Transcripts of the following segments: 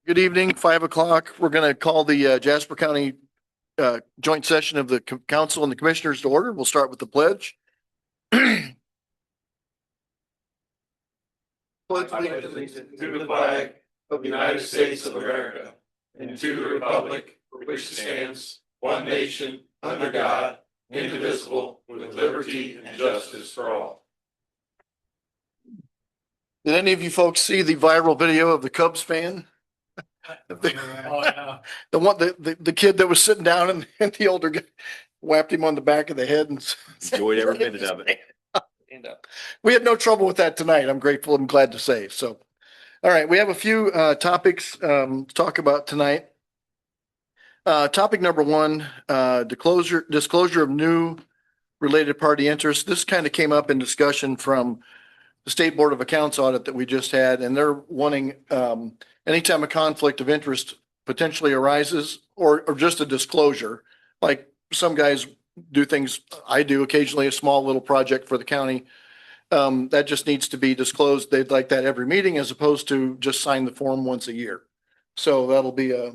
Good evening, 5 o'clock. We're going to call the Jasper County joint session of the council and the commissioners to order. We'll start with the pledge. Pledge allegiance to the flag of the United States of America and to the republic for which it stands, one nation, under God, indivisible, with liberty and justice for all. Did any of you folks see the viral video of the Cubs fan? The one, the kid that was sitting down and the older guy whapped him on the back of the head and enjoyed every minute of it. We had no trouble with that tonight. I'm grateful and glad to say. So, all right, we have a few topics to talk about tonight. Topic number one, disclosure of new related party interests. This kind of came up in discussion from the State Board of Accounts audit that we just had, and they're wanting anytime a conflict of interest potentially arises or just a disclosure, like some guys do things, I do occasionally a small little project for the county. That just needs to be disclosed. They'd like that every meeting as opposed to just sign the form once a year. So that'll be a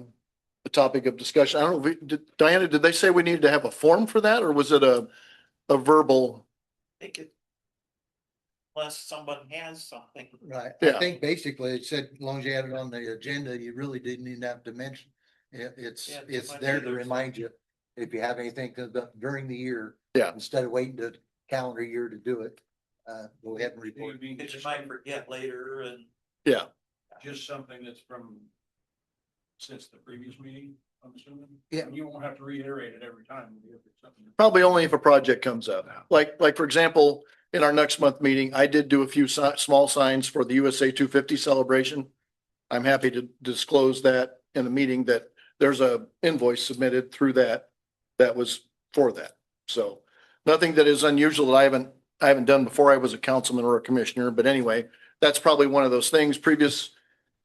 topic of discussion. I don't know, Diana, did they say we needed to have a form for that, or was it a verbal? Unless someone has something. Right. Yeah. I think basically it said, as long as you had it on the agenda, you really didn't even have to mention. It's there to remind you if you have anything during the year. Yeah. Instead of waiting to calendar year to do it, go ahead and report. Because you might forget later and. Yeah. Just something that's from since the previous meeting, I'm assuming? Yeah. You won't have to reiterate it every time. Probably only if a project comes up. Like for example, in our next month meeting, I did do a few small signs for the USA 250 celebration. I'm happy to disclose that in the meeting that there's a invoice submitted through that was for that. So nothing that is unusual that I haven't done before I was a councilman or a commissioner. But anyway, that's probably one of those things. Previous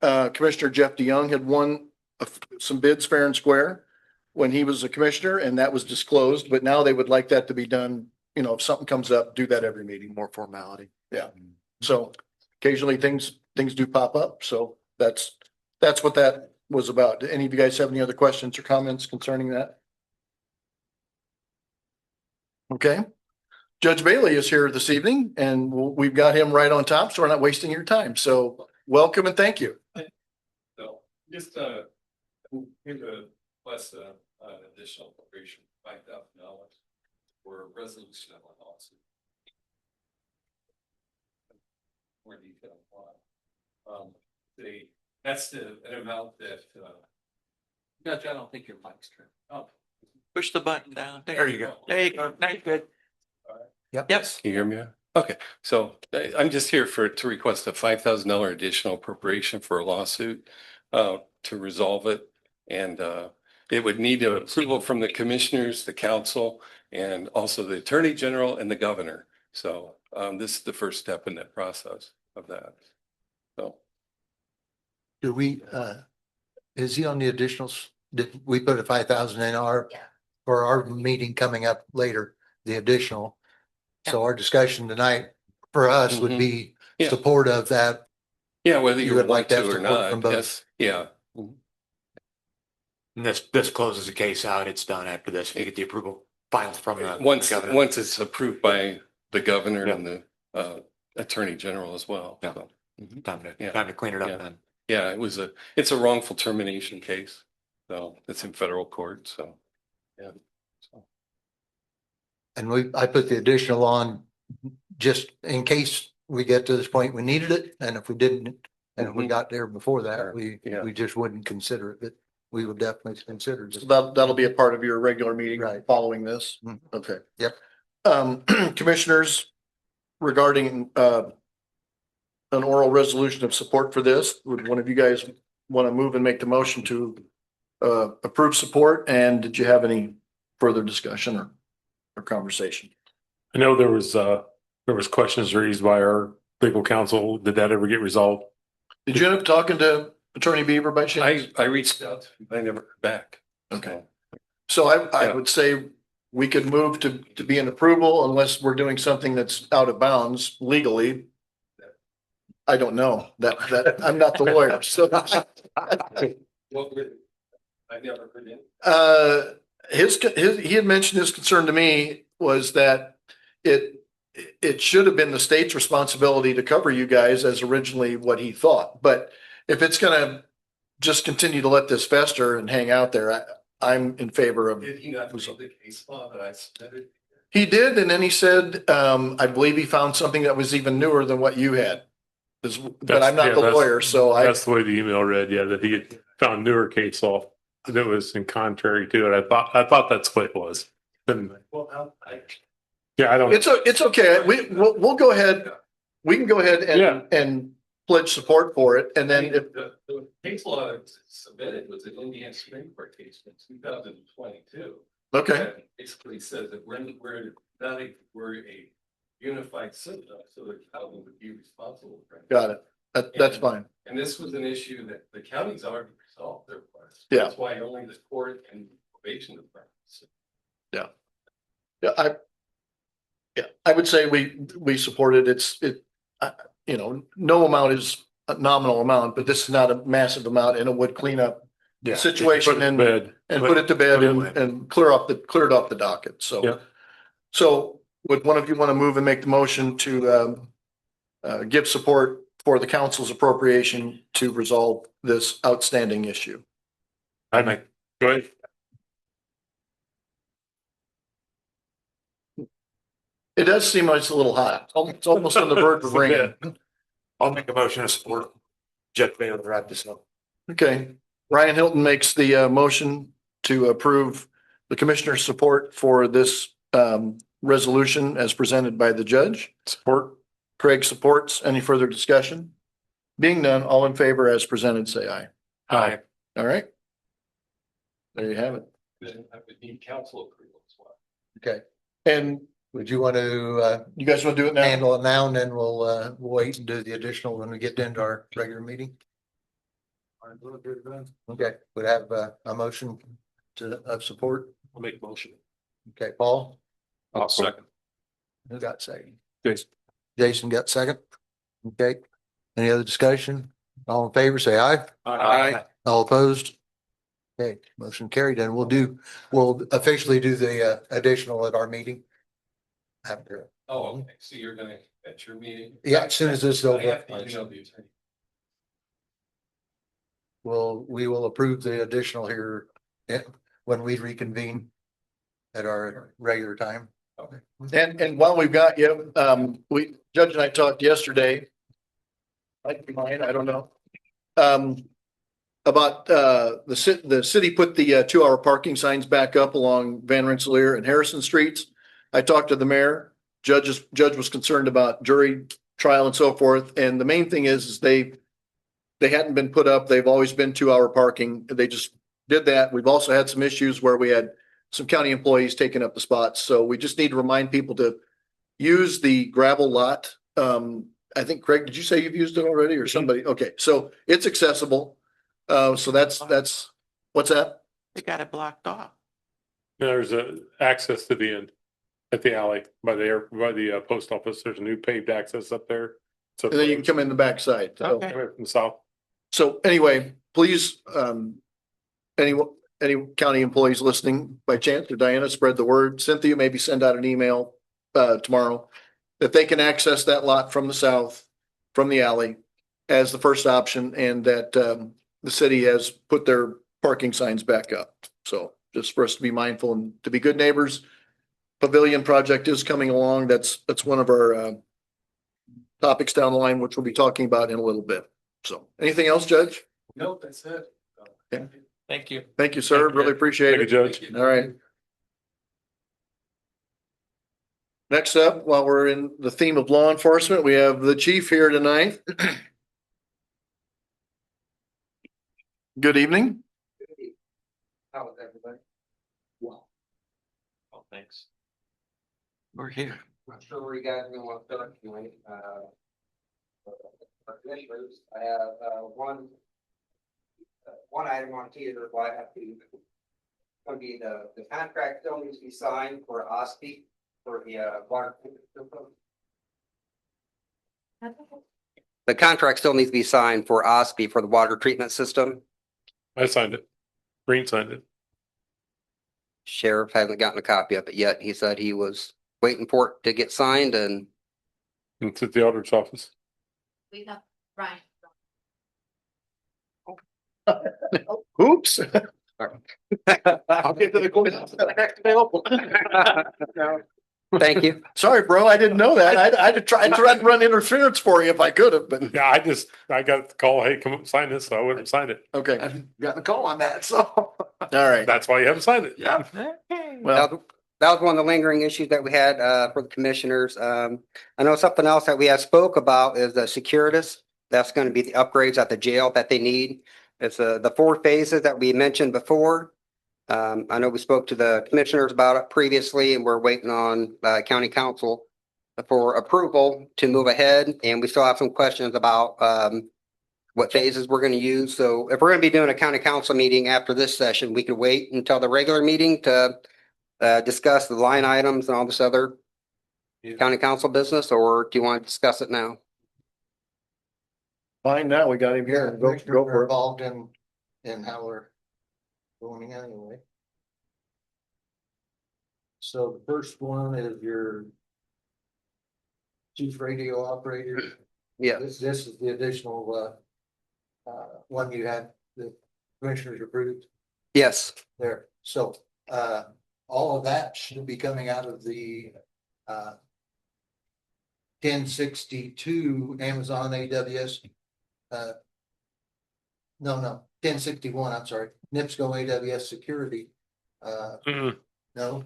Commissioner Jeff DeYoung had won some bids fair and square when he was a commissioner, and that was disclosed. But now they would like that to be done. You know, if something comes up, do that every meeting. More formality. Yeah. So occasionally things do pop up. So that's what that was about. Do any of you guys have any other questions or comments concerning that? Okay. Judge Bailey is here this evening, and we've got him right on top, so we're not wasting your time. So welcome and thank you. So just here's a plus additional appropriation $5,000 for resolution of a lawsuit. More detail on that's an amount that Judge, I don't think your mic's turned. Oh, Push the button down. There you go. There you go. Now you're good. Yep. Yes. can you hear me? Okay, so I'm just here to request a $5,000 additional appropriation for a lawsuit to resolve it. And it would need approval from the commissioners, the council, and also the attorney general and the governor. So this is the first step in that process of that. So. Do we, is he on the additionals? Did we put a 5,000 in for our meeting coming up later, the additional? So our discussion tonight for us would be Yeah. support of that. Yeah, whether You you would would like like to to have or support from not, both. yes, yeah. And this closes the case out. It's done after this. You get the approval filed from the Once governor. it's approved by the governor and the attorney general as well. Yeah. So, Time Yeah. to clean it Yeah. up then. yeah, it's a wrongful termination case. So it's in federal court. So, yeah. So, And I put the additional on just in case we get to this point, we needed it. And if we didn't, and if we Mhm. got there before that, Sure. we Yeah. just wouldn't consider it, but we would definitely consider So it. that'll be a part of your regular meeting Right. following this. Mhm. Okay. Yep. Commissioners, regarding an oral resolution of support for this, would one of you guys want to move and make the motion to approve support? And did you have any further discussion or conversation? I know there was questions raised by our legal counsel. Did that ever get resolved? Did you end up talking to Attorney Beaver by chance? I reached out, I never heard back. Okay. So I Yeah. would say we could move to be an approval unless we're doing something that's out of bounds legally. I don't know that I'm not the lawyer, so. What would, I never heard it. He had mentioned his concern to me was that it should have been the state's responsibility to cover you guys as originally what he thought. But if it's gonna just continue to let this fester and hang out there, I'm in favor of. Did he not read the case law that I submitted? He did, and then he said, I believe he found something that was even newer than what you had. But I'm not the lawyer, so That's the way the email read, yeah, that he had found newer case law that was in contrary to it. I thought that's what it was. Then, yeah, I don't. it's okay. We'll go ahead. We can go ahead Yeah. and pledge support for it, and then if. The case law submitted was an Indiana Supreme Court case in 2022. Okay, That basically says that we're a unified system, so the county would be responsible for it. got it. That's fine. And this was an issue that the county's already resolved their parts. Yeah. That's why only the court and probation departments. Yeah, I would say we support it. No amount is a nominal amount, but this is not a massive amount, and it would clean up the situation Put it to and bed. put it to bed Put it away. and clear it off the docket. So. Yeah. So would one of you want to move and make the motion to give support for the council's appropriation to resolve this outstanding issue? I make, go ahead. It does seem like it's a little hot. It's almost on the verge of raining. I'll make a motion to support Jeff Bailey to wrap this up. Okay. Ryan Hilton makes the motion to approve the commissioner's support for this resolution as presented by the judge. Support. Craig supports. Any further discussion? Being none, all in favor as presented, say aye. Aye. All right. There you have it. Then I would need council approval as well. Okay. And Would you want to you guys want to do it now? handle it now, and then we'll wait and do the additional when we get into our regular meeting? Okay, would have a motion of support. I'll make a motion. Okay, Paul, I'll second. who got second? Jason. Jason got second. Okay, any other discussion? All in favor, say aye. Aye. All opposed? Okay, motion carried, and we'll officially do the additional at our meeting. After, Oh, okay. So you're gonna, at your meeting? yeah, as soon as this is I over, have to email the attorney. we will approve the additional here when we reconvene at our regular time. And while we've got you, Judge and I talked yesterday. Might be mine, I don't know. About the city put the 2-hour parking signs back up along Van Rensselaer and Harrison Streets. I talked to the mayor. Judge was concerned about jury trial and so forth. And the main thing is they hadn't been put up. They've always been 2-hour parking. They just did that. We've also had some issues where we had some county employees taking up the spots. So we just need to remind people to use the gravel lot. I think, Craig, did you say you've used it already or somebody? Okay, so it's accessible. So that's, what's that? They got it blocked off. There's a access to the end at the alley by the post office. There's a new paved access up there. So And then you can come in the backside. So- Okay. From the south. So anyway, please, any county employees listening by chance, or Diana, spread the word. Cynthia, maybe send out an email tomorrow that they can access that lot from the south, from the alley as the first option, and that the city has put their parking signs back up. So just for us to be mindful and to be good neighbors. Pavilion project is coming along. That's one of our topics down the line, which we'll be talking about in a little bit. So anything else, Judge? No, that's it. Okay. Thank you. Thank you, sir. Thank you. Really appreciate Thank you, it. Judge. All right. Next up, while we're in the theme of law enforcement, we have the chief here tonight. Good evening. How is everybody? Oh, thanks. We're here. I'm sure where you guys are gonna want to start anyway. Commissioners, I have one item on here why I have to. Gonna be the contract still needs to be signed for OSPI for the water. The contract still needs to be signed for OSPI for the water treatment system. I signed it. Green signed it. Sheriff hasn't gotten a copy of it yet. He said he was waiting for it to get signed and It's at the auditor's office. We have Ryan. Oops. I'll get to the courthouse next available. thank you. Sorry, bro. I didn't know that. I tried to run interference for you if I could have, but Yeah, I got the call, hey, come up, sign this, so I wouldn't have signed it. okay. I've gotten a call on that, so. All right. That's why you haven't signed it. Yeah. Well, That was one of the lingering issues that we had for the commissioners. I know something else that we had spoke about is the Securitas. That's going to be the upgrades at the jail that they need. It's the 4 phases that we mentioned before. I know we spoke to the commissioners about it previously, and we're waiting on county council for approval to move ahead. And we still have some questions about what phases we're going to use. So if we're going to be doing a county council meeting after this session, we could wait until the regular meeting to discuss the line items and all this other county council business, or do you want to discuss it now? fine now. We got him here. Go Commissioners for are it. involved in how we're going anyway. So the first one is your chief radio operator. Yeah, This is the additional one you had, the commissioners approved yes, there. So all of that should be coming out of the 1062 Amazon AWS. No, 1061, I'm sorry, NIPSCO AWS security. No,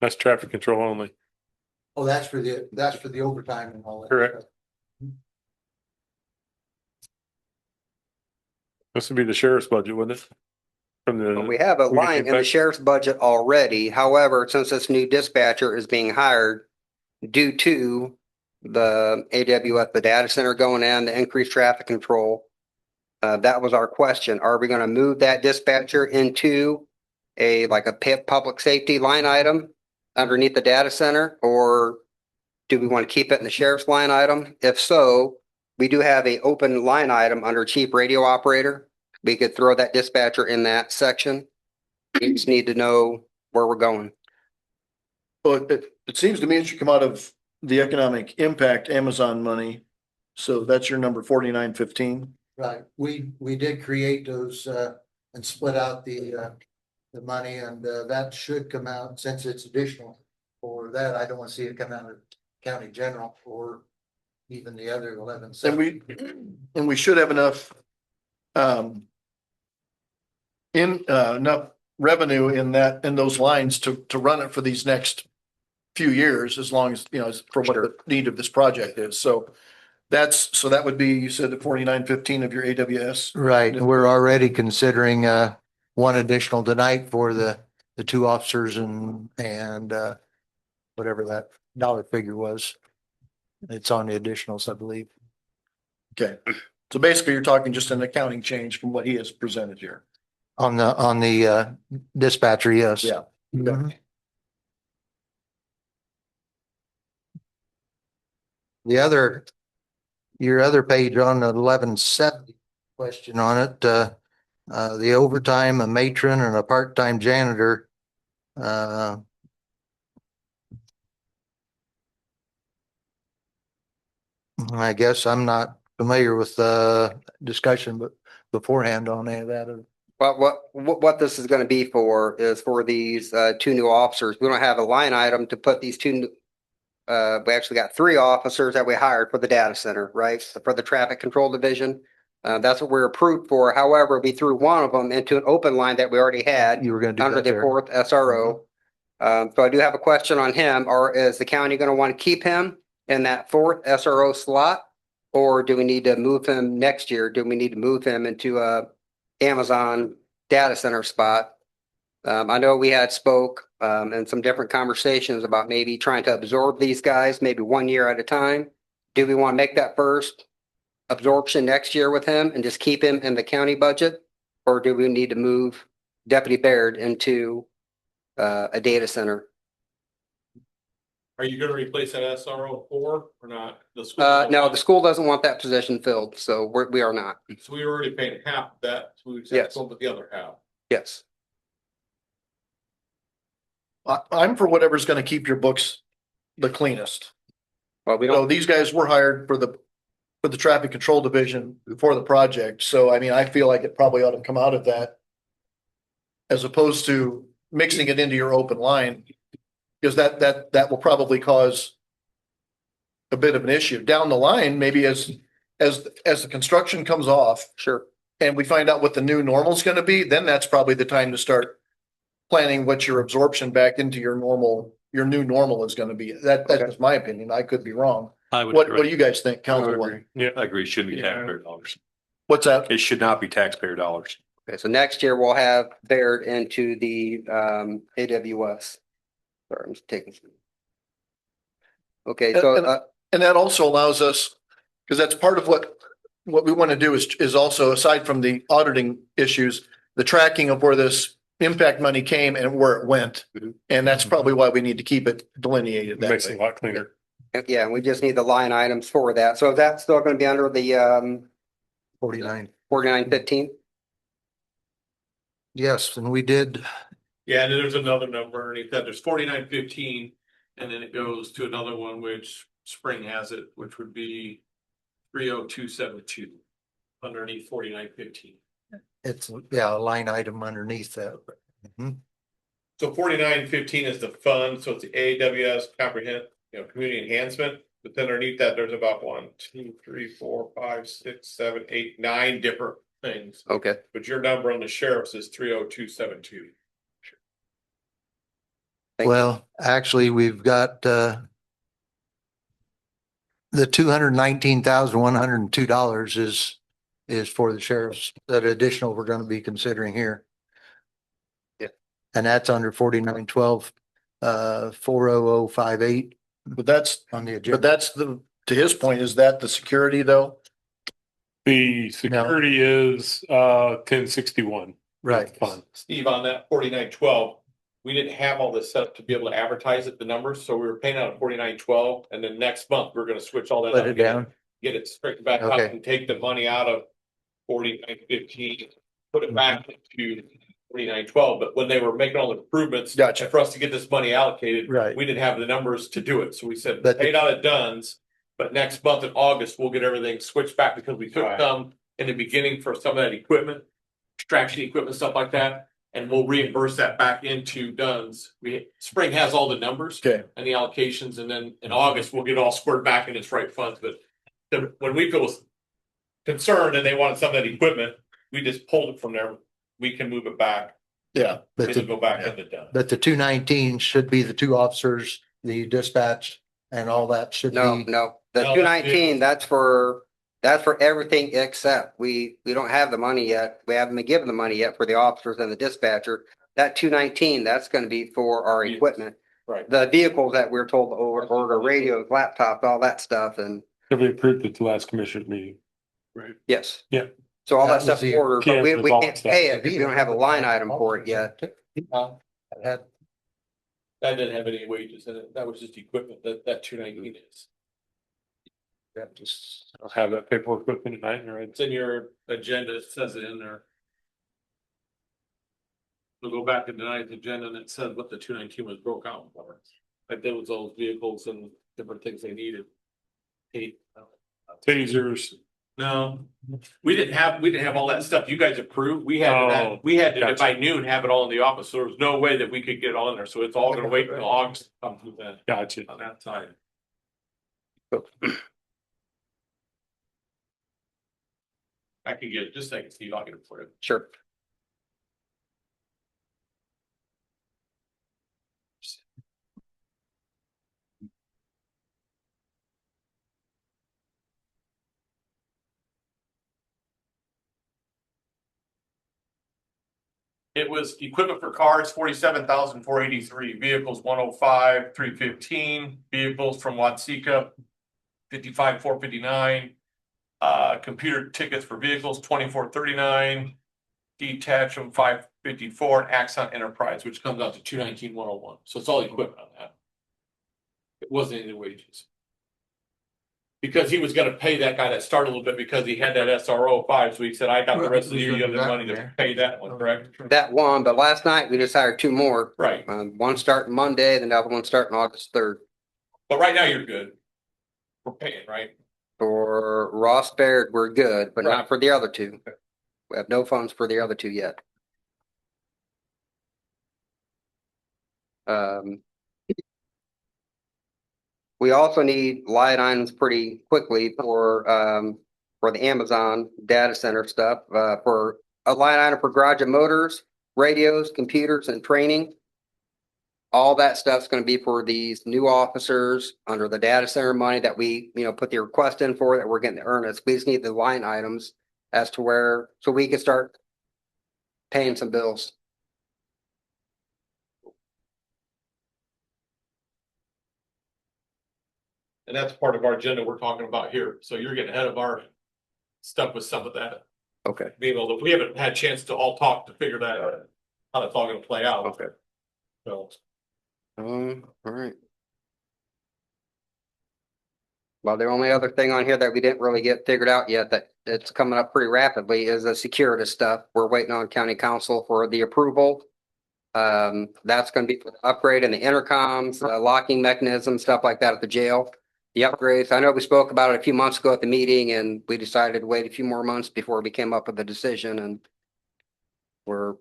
That's traffic control only. oh, that's for the overtime and all that. Correct. stuff. This would be the sheriff's budget, wouldn't it? From the. we have a we get line in the back- sheriff's budget already. However, since this new dispatcher is being hired due to the AWS, the data center going in, the increased traffic control, that was our question. Are we going to move that dispatcher into a public safety line item underneath the data center, or do we want to keep it in the sheriff's line item? If so, we do have a open line item under chief radio operator. We could throw that dispatcher in that section. We just need to know where we're going. Well, it seems to me it should come out of the economic impact Amazon money. So that's your number 4915. Right, we did create those and split out the money, and that should come out, since it's additional for that. I don't want to see it come out of county general or even the other 11. And we should have enough enough revenue in those lines to run it for these next few years, as long as, as for what the need of this project is. So that would be, you said, the 4915 of your AWS. Right, and we're already considering one additional tonight for the 2 officers and whatever that dollar figure was. It's on the additionals, I believe. Okay. So basically you're talking just an accounting change from what he has presented here. On the dispatcher, yes. Yeah. Mhm. Your other page on the 1170 question on it, the overtime, a matron and a part-time janitor. I guess I'm not familiar with the discussion, but beforehand on any of that. But what this is going to be for is for these 2 new officers. We don't have a line item to put these 2 we actually got 3 officers that we hired for the data center, right? For the traffic control division. That's what we're approved for. However, we threw one of them into an open line that we already had You were going to do under that the there. 4th SRO. So I do have a question on him. Or is the county going to want to keep him in that 4th SRO slot? Or do we need to move him next year? Do we need to move him into a Amazon data center spot? I know we had spoke and some different conversations about maybe trying to absorb these guys, maybe 1 year at a time. Do we want to make that first absorption next year with him and just keep him in the county budget? Or do we need to move Deputy Baird into a data center? Are you gonna replace that SRO 4 or not? The school No, doesn't the want- school doesn't want that position filled, so we are not. So we were already paying half of that, so we just have Yes. to go with the other half. Yes. I'm for whatever's gonna keep your books the cleanest. Well, we So don't, these guys were hired for the traffic control division for the project. So I mean, I feel like it probably ought to come out of that. As opposed to mixing it into your open line. Because that will probably cause a bit of an issue down the line, maybe as the construction comes off sure. and we find out what the new normal is gonna be, then that's probably the time to start planning what your absorption back into your new normal is gonna be. That's Okay. just my opinion. I could be wrong. I would. What do you guys think, I would Councilman? agree. Yeah, I agree, it shouldn't be Yeah. taxpayer dollars. What's that? It should not be taxpayer dollars. Okay, so next year we'll have Baird into the AWS. Sorry, I'm just taking. Okay, so And that also allows us, because that's part of what we want to do is also, aside from the auditing issues, the tracking of where this impact money came and where it went. And that's probably why we need to keep it delineated It that makes it a way. lot cleaner. yeah, we just need the line items for that. So is that still going to be under the 49. 4915? Yes, and we did, Yeah, and then there's another number underneath that. There's 4915, and then it goes to another one which Spring has it, which would be 30272 underneath 4915. it's, yeah, a line item underneath that. Mhm. So 4915 is the fund, so it's the AWS comprehend, community enhancement. But then underneath that, there's about 1, 2, 3, 4, 5, 6, 7, 8, 9 different things. Okay, But your number on the sheriff's is 30272. Thank you. Well, actually, we've got the $219,102 is for the sheriff's, that additional we're gonna be considering here. Yeah. And that's under 4912 40058 But that's, on the but agenda. that's to his point, is that the security though? The security is 1061. Right. Fund. Steve, on that 4912, we didn't have all this set up to be able to advertise it, the numbers, so we were paying out 4912, and then next month, we're gonna switch all that. Let up it again, down. Get it straightened back up Okay. and take the money out of 4915, put it back into 4912, but when they were making all the improvements. Gotcha. For us to get this money allocated. Right. We didn't have the numbers to do it, so we said, But the- pay it out at Dunn's, but next month in August, we'll get everything switched back because we took Right. some in the beginning for some of that equipment, extraction equipment, stuff like that. And we'll reimburse that back into Dunn's. Spring has all the numbers Okay. and the allocations, and then in August, we'll get it all squared back in its right funds, but when we feel concerned and they wanted some of that equipment, we just pulled it from there. We can move it back. Yeah. But It'll the, go back into Dunn's. but the 219 should be the two officers, the dispatch and all that should no, be. no, the No, 219, that's for everything except we don't have the money yet. We haven't been given the money yet for the officers and the dispatcher. That 219, that's going to be for our Yes. equipment. Right. The vehicles that we're told to order radios, laptops, all that stuff. And We approved it the last commissioner meeting. Right. yes. Yeah. So all That that was stuff the ordered, but we resolve can't stuff. pay it because we don't have a line item for it yet. Had- That didn't have any wages in it. That was just equipment that 219 is. that just- I'll have that paperwork with me tonight, right? It's in your agenda. It says it in there. We'll go back to tonight's agenda and it says what the 219 was broke out for. Like there was those vehicles and different things they needed. Tasers. No, we didn't have all that stuff you guys approved. We had Oh, to gotcha. by noon have it all in the office. So there was no way that we could get it all in there. So it's all gonna wait until August to come through that Gotcha. on that side. I can get it, just a second, Steve, I'll get it for you. Sure. It was equipment for cars, 47,483, vehicles, 105, 315, vehicles from Watsika, 55,459. Computer tickets for vehicles, 2439, detach them 554, and Axon Enterprise, which comes out to 219,101. So it's all equipment on that. wasn't any wages. Because he was gonna pay that guy that started a little bit because he had that SRO 5, so he said, I got the rest of the year, you have the money to pay that one, correct? That one, but last night we just hired two more. Right, One starting Monday, then the other one starting August 3rd. but right now you're good. We're paying, right? For Ross Baird, we're good, but Right. not for the other two. We have no funds for the other two yet. We also need line items pretty quickly for the Amazon data center stuff, for a line item for garage and motors, radios, computers, and training. All that stuff's gonna be for these new officers under the data center money that we, put the request in for, that we're getting the earnest. We just need the line items as to where, so we can start paying some bills. And that's part of our agenda we're talking about here. So you're getting ahead of our stuff with some of that. Okay. Being able to, we haven't had a chance to all talk to figure that out, how that's all gonna play out. Okay. So, All right. Well, the only other thing on here that we didn't really get figured out yet, that it's coming up pretty rapidly, is the security stuff. We're waiting on county council for the approval. That's gonna be for the upgrade and the intercoms, locking mechanism, stuff like that at the jail. The upgrades, I know we spoke about it a few months ago at the meeting, and we decided to wait a few more months before we came up with a decision, and we're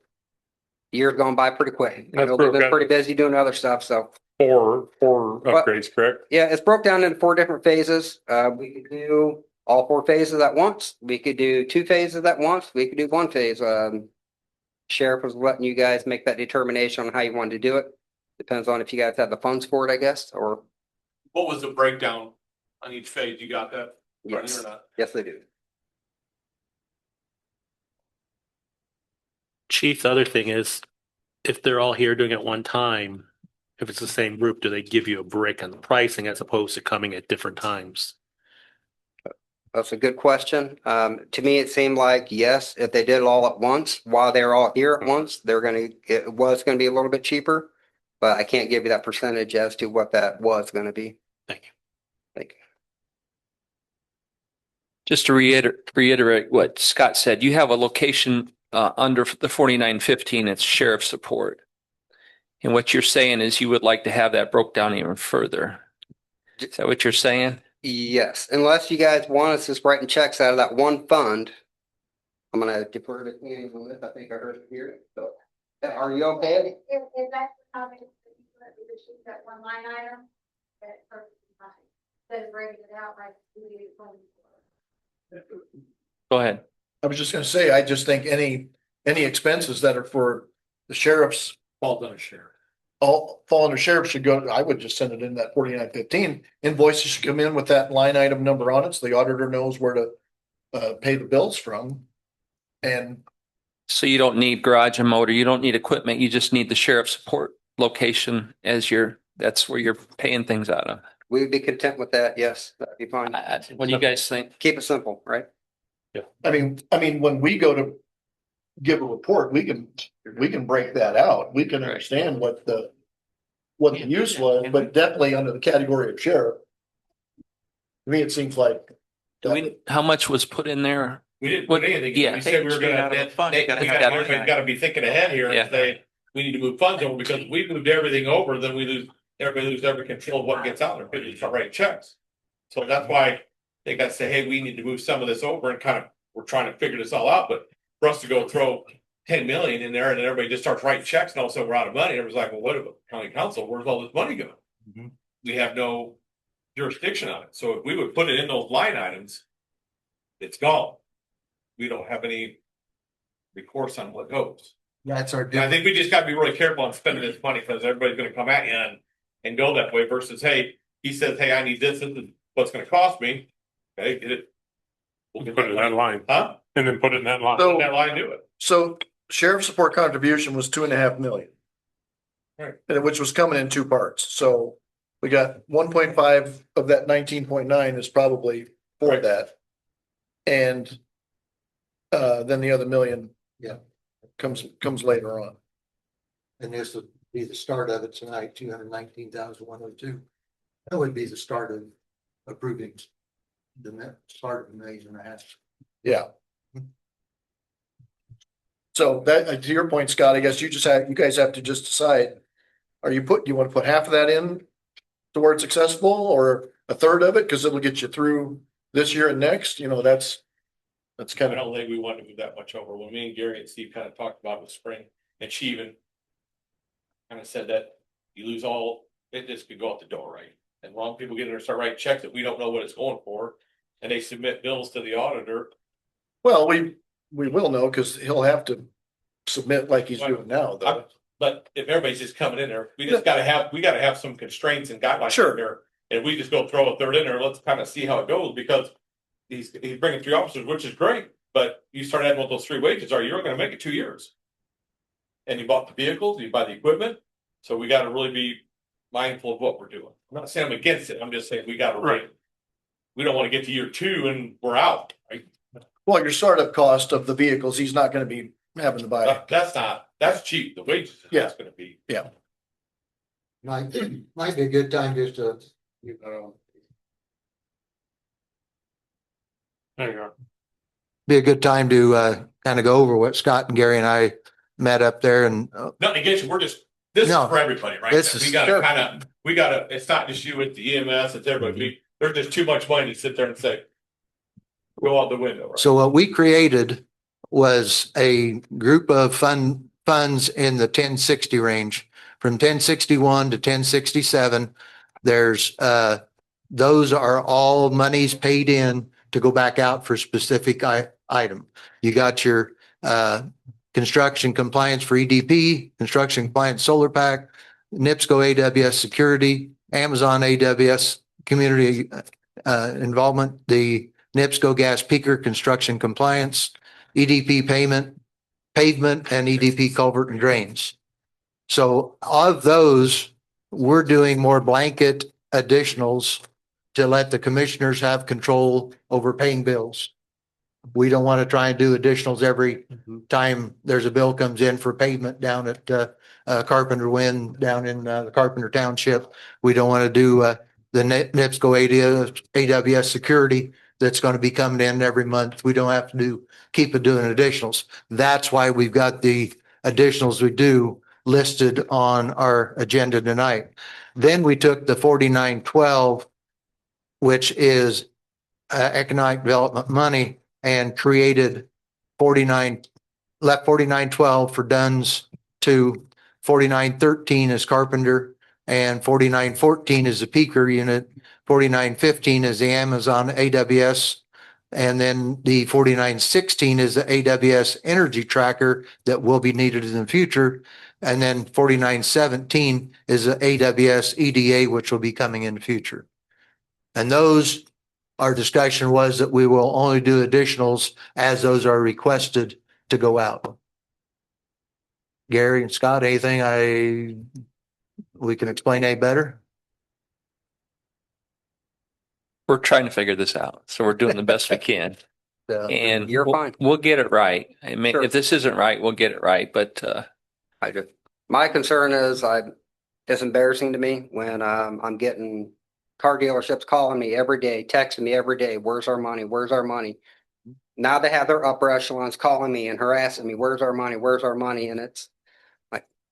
years gone by pretty quick. I know we've been pretty busy doing other stuff, so. Four upgrades, correct? Yeah, it's broke down into 4 different phases. We could do all 4 phases at once. We could do 2 phases at once. We could do 1 phase. Sheriff was letting you guys make that determination on how you wanted to do it. Depends on if you guys have the funds for it, I guess, or. what was the breakdown on each phase? You got that? Yes, Or not? yes, they do. Chief, the other thing is, if they're all here doing it at one time, if it's the same group, do they give you a break on the pricing as opposed to coming at different times? That's a good question. To me, it seemed like, yes, if they did it all at once, while they're all here at once, it was gonna be a little bit cheaper. But I can't give you that percentage as to what that was gonna be. Thank you. Thank you. Just to reiterate what Scott said, you have a location under the 4915, it's sheriff support. And what you're saying is you would like to have that broke down even further. Is that what you're saying? Yes, unless you guys want us just writing checks out of that one fund. I'm gonna defer to Annie on this. I think I heard it here. So, are you okay? If that's how they, because she's got one line item, that's perfectly fine. Instead of breaking it out like we did it before. Go ahead. I was just gonna say, I just think any expenses that are for the sheriff's Falls on a sheriff. all fall under sheriff should go, I would just send it in that 4915. Invoices should come in with that line item number on it, so the auditor knows where to pay the bills from. And So you don't need garage and motor, you don't need equipment, you just need the sheriff support location as that's where you're paying things out of. We would be content with that. Yes, that'd be fine. What do you guys think? Keep it simple, right? I mean, when we go to give a report, we can break that out. We can understand what the use was, but definitely under the category of sheriff. To me, it seems like. How much was put in there? We didn't What- put anything. yeah. We said we were gonna, everybody's gotta be thinking ahead here and say, we need to move funds over because if we moved everything over, then everybody lose every control of what gets out there. People start writing checks. So that's why they gotta say, hey, we need to move some of this over and we're trying to figure this all out, but for us to go throw 10 million in there and then everybody just starts writing checks and all of a sudden we're out of money. Everybody's like, well, what about county council? Where's all this money going? We have no jurisdiction on it. So if we would put it in those line items, it's gone. We don't have any recourse on what goes. That's our. And I think we just gotta be really careful on spending this money because everybody's gonna come at you and go that way versus, hey, he says, hey, I need this is what's gonna cost me. Okay, get it. We'll get Put it in that line. Huh? And then put it in that line. So- That line, do it. So sheriff support contribution was 2.5 million. Right. And which was coming in 2 parts. So we got 1.5 of that 19.9 is probably for Right. that. And then the other million. Yeah. Comes later on. And this would be the start of it tonight, 219,102. That would be the start of approving start of $1.5 million. Yeah. So that, to your point, Scott, I guess you guys have to just decide, do you want to put half of that in to where it's accessible or a third of it? Cause it'll get you through this year and next, that's I kind of, don't think we want to move that much over. When me and Gary and Steve kind of talked about it with spring, and she even kind of said that you lose all, it just could go out the door, right? And wrong people get in there and start writing checks that we don't know what it's going for, and they submit bills to the auditor. well, we will know because he'll have to submit like he's doing now though. But if everybody's just coming in there, we gotta have some constraints and guidelines Sure. in there. And if we just go throw a third in there, let's kind of see how it goes, because he's bringing 3 officers, which is great, but you start adding what those 3 wages are, you're gonna make it 2 years. And you bought the vehicles, you buy the equipment, so we gotta really be mindful of what we're doing. I'm not saying I'm against it, I'm just saying we gotta we don't want to get to year 2 and we're out, right? Well, your startup cost of the vehicles, he's not going to be having to buy. That's cheap, the wages, that's gonna be. Might be a good time just to, There you are. be a good time to kind of go over what Scott and Gary and I met up there and Nothing against you, this is No, for everybody, right? this is- We gotta it's not just you with the EMS, it's everybody. There's just too much money to sit there and say, go out the window, right? so what we created was a group of funds in the 1060 range, from 1061 to 1067. There's those are all monies paid in to go back out for specific item. You got your construction compliance for EDP, construction compliance solar pack, NIPSCO AWS security, Amazon AWS community involvement, the NIPSCO gas peaker construction compliance, EDP pavement, and EDP culvert and drains. So of those, we're doing more blanket additionals to let the commissioners have control over paying bills. We don't want to try and do additionals every time there's a bill comes in for pavement down at Carpenter Wind down in the Carpenter Township. We don't want to do the NIPSCO AWS security that's going to be coming in every month. We don't have to keep doing additionals. That's why we've got the additionals we do listed on our agenda tonight. Then we took the 4912, which is economic development money, and created 4912 for Dunn's, to 4913 is Carpenter, and 4914 is the peaker unit, 4915 is the Amazon AWS, and then the 4916 is the AWS energy tracker that will be needed in the future. And then 4917 is the AWS EDA, which will be coming in the future. And those, our discussion was that we will only do additionals as those are requested to go out. Gary and Scott, anything we can explain any better? We're trying to figure this out, so we're doing the best we can. And You're fine. we'll get it right. I mean, Sure. if this isn't right, we'll get it right, but My concern is it's embarrassing to me when I'm getting car dealerships calling me every day, texting me every day, where's our money? Where's our money? Now they have their upper echelons calling me and harassing me, where's our money? Where's our money? And it's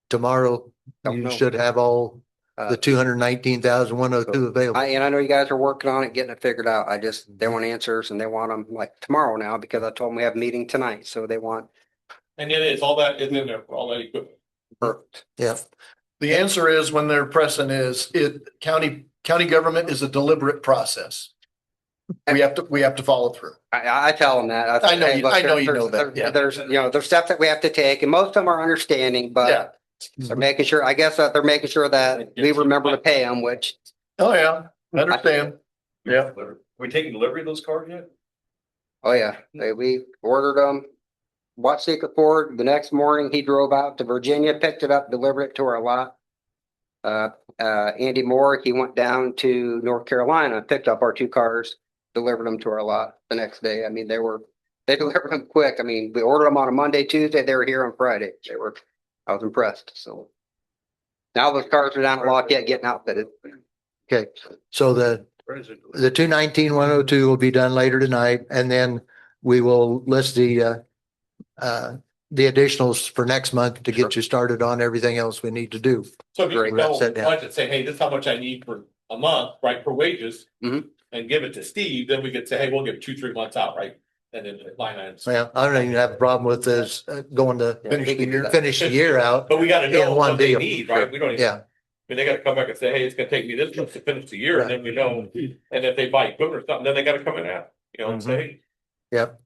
Tomorrow, Don't you know. should have all the 219,102 available. and I know you guys are working on it, getting it figured out. They want answers and they want them like tomorrow now, because I told them we have a meeting tonight. So they want And it is, all that isn't in there, all that equipment. perfect. Yeah. The answer is, when they're pressing, is county government is a deliberate process. We have to follow through. I tell them that. I know say, you- look, I know you there's- know that, yeah. There's there's steps that we have to take, and most of them are understanding, but Yeah. they're making sure, I guess that they're making sure that we remember to pay them, which Oh, yeah, I understand. Yeah. We taking delivery of those cars yet? oh yeah, we ordered them. Watched Secret Ford. The next morning, he drove out to Virginia, picked it up, delivered it to our lot. Andy Moore, he went down to North Carolina, picked up our 2 cars, delivered them to our lot the next day. I mean, they delivered them quick. I mean, we ordered them on a Monday, Tuesday, they were here on Friday. I was impressed. So now those cars are down at Lafayette getting outfitted. Okay, so the 219-102 will be done later tonight, and then we will list the additionals for next month to get you started on everything else we need to do. So if you Great. could go Sit down. budget, say, hey, this is how much I need for a month, right, for wages. Mhm. And give it to Steve, then we could say, hey, we'll give 2-3 months out, right? And then the line items. Well, I don't even have a problem with this going to finish the year out. But we gotta know in one what they deal. need, right? We don't even, I Yeah, mean, they gotta come back and say, hey, it's gonna take me this much to finish the year, and then we know. And if they buy equipment or something, then they gotta come in out, you know, and say, yep.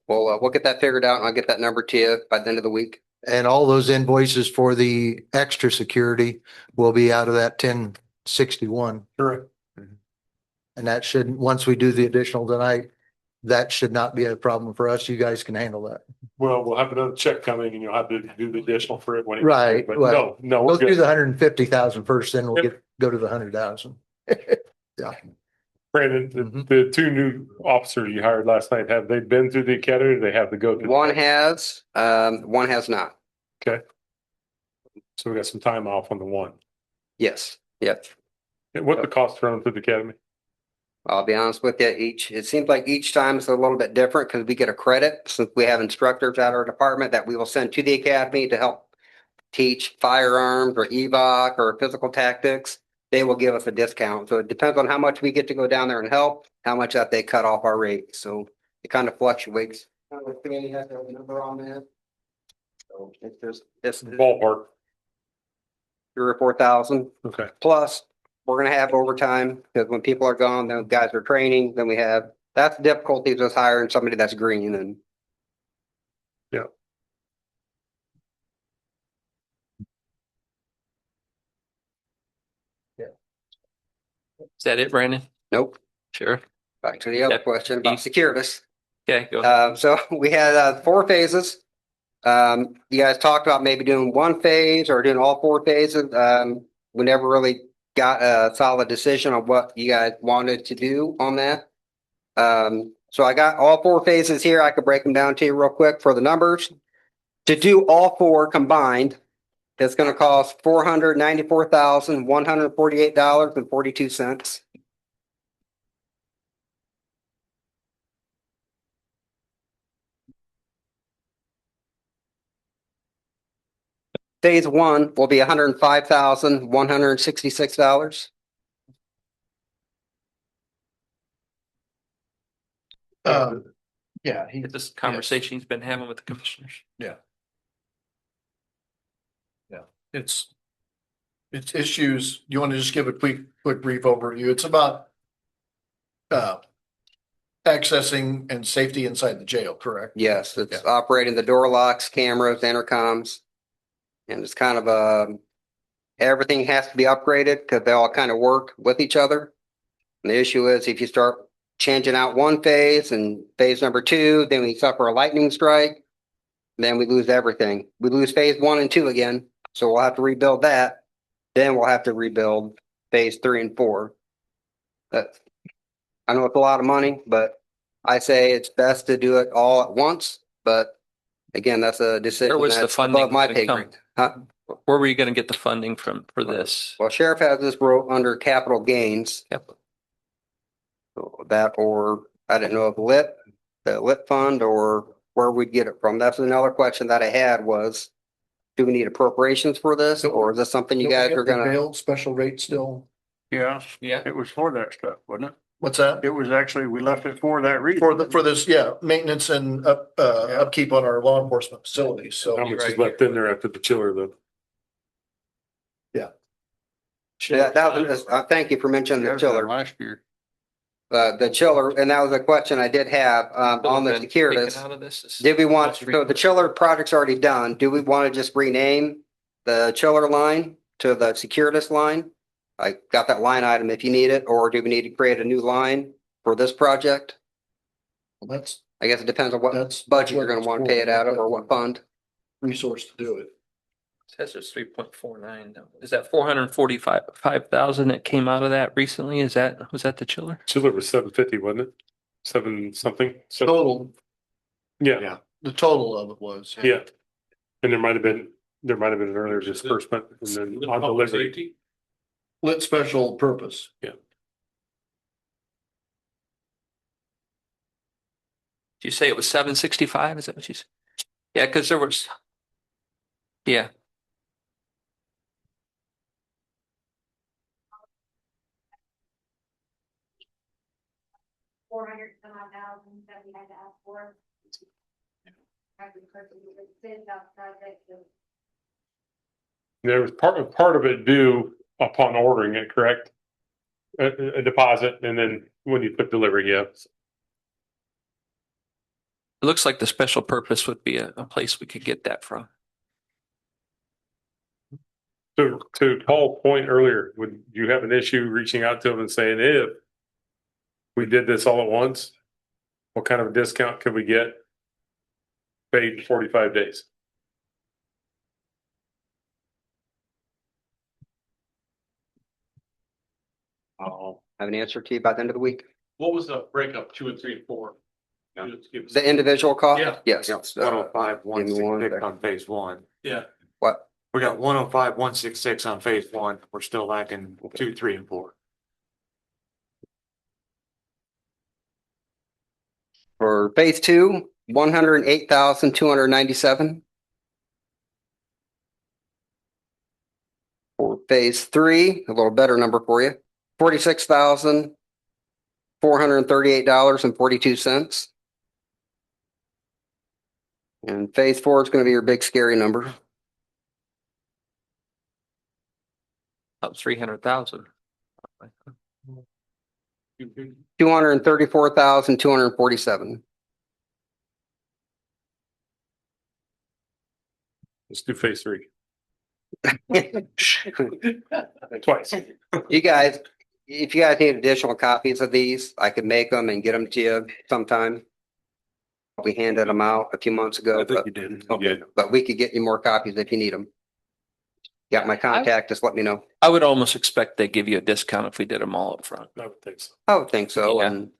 Well, we'll get that figured out and I'll get that number to you by the end of the week. And all those invoices for the extra security will be out of that 1061. Correct. And that shouldn't, once we do the additional tonight, that should not be a problem for us. You guys can handle that. Well, we'll have another check coming and you'll have to do the additional for it when it. Right, But well, no, Go we're through good. the 150,000 first, then we'll go to the 100,000. Brandon, the two new officers you hired last night, have they been through the academy or they have to go? One has not. Okay. So we got some time off on the one. Yes, yep. And what the cost running through the academy? I'll be honest with you, it seems like each time is a little bit different because we get a credit since we have instructors at our department that we will send to the academy to help teach firearms or evoc or physical tactics. They will give us a discount. So it depends on how much we get to go down there and help, how much that they cut off our rate. So it kind of fluctuates. I don't know if Danny has a number on that. So it's just this Ballpark. 3,000 or 4,000. Okay. Plus, we're gonna have overtime because when people are gone, then guys are training, then we have, that's the difficulty with hiring somebody that's green and. Yeah. Is that it, Brandon? Nope. Sure. Back to the other Yeah. question about Securitas. Okay, go ahead. So we had 4 phases. You guys talked about maybe doing 1 phase or doing all 4 phases. We never really got a solid decision on what you guys wanted to do on that. So I got all 4 phases here. I could break them down to you real quick for the numbers. To do all 4 combined, it's going to cost $494,148.42. Phase 1 will be $105,166. Yeah, This conversation he's been having with the commissioners. it's issues. You want to just give a quick brief overview? It's about accessing and safety inside the jail, correct? Yes, it's operating the door locks, cameras, intercoms. And it's kind of everything has to be upgraded because they all kind of work with each other. And the issue is if you start changing out one phase and phase number 2, then we suffer a lightning strike. Then we lose everything. We lose phase 1 and 2 again. So we'll have to rebuild that. Then we'll have to rebuild phase 3 and 4. But I know it's a lot of money, but I say it's best to do it all at once. But again, that's a decision Where was the that's funding above my gonna pay come? grade. Huh? Where were you going to get the funding from for this? Well, sheriff has this wrote under capital gains. Yep. So that, or I didn't know if the lit fund or where we'd get it from. That's another question that I had was, do we need appropriations for this or is this something you guys are gonna? Bail special rate still. Yeah, Yeah. it was for that stuff, wasn't it? What's that? It was actually, we left it for that reason. For this, maintenance and upkeep on our law enforcement facilities. So How much is left in there after the chiller though? Yeah, that was, thank you for mentioning the chiller. Last year. The chiller, and that was a question I did have, on the Taken Securitas. out of this is- Did we want, so the chiller project's already done. Do we want to just rename the chiller line to the Securitas line? I got that line item if you need it, or do we need to create a new line for this project? that's I guess it depends on what That's budget you're gonna want to pay it out of or what fund. resource to do it. Says it's 3.49. Is that 445,000 that came out of that recently? Was that the chiller? Chiller was 750, wasn't it? 7 something. So Total, yeah, the total of it was. yeah. And there might have been an earlier disbursement and then on delivery. lit special purpose. Did you say it was 765? Is that what you said? Yeah, because there was. Yeah, 400,000 to ask for. There was part of it due upon ordering it, correct? A deposit, and then when you put delivery, yeah. it looks like the special purpose would be a place we could get that from. To Paul's point earlier, would you have an issue reaching out to them and saying, if we did this all at once, what kind of a discount could we get? Paid 45 days. I'll have an answer to you by the end of the week. What was the breakup, 2 and 3 and 4? The individual cost? Yeah. Yes. 105, give me one 166 second. on phase one. Yeah. What? We got 105, 166 on phase one. We're still lacking 2, 3, and 4. For phase 2, 108,297. For phase 3, a little better number for you, $46,438.42. And phase 4 is going to be your big scary number. About 300,000. 234,247. Let's do phase 3. Twice. You guys, if you guys need additional copies of these, I could make them and get them to you sometime. We handed them out a few months ago. I think but- you did. Okay, but we could get you more copies if you need them. Got my contact, just let me know. I would almost expect they give you a discount if we did them all up front. I would think so. I would think so, Yeah. and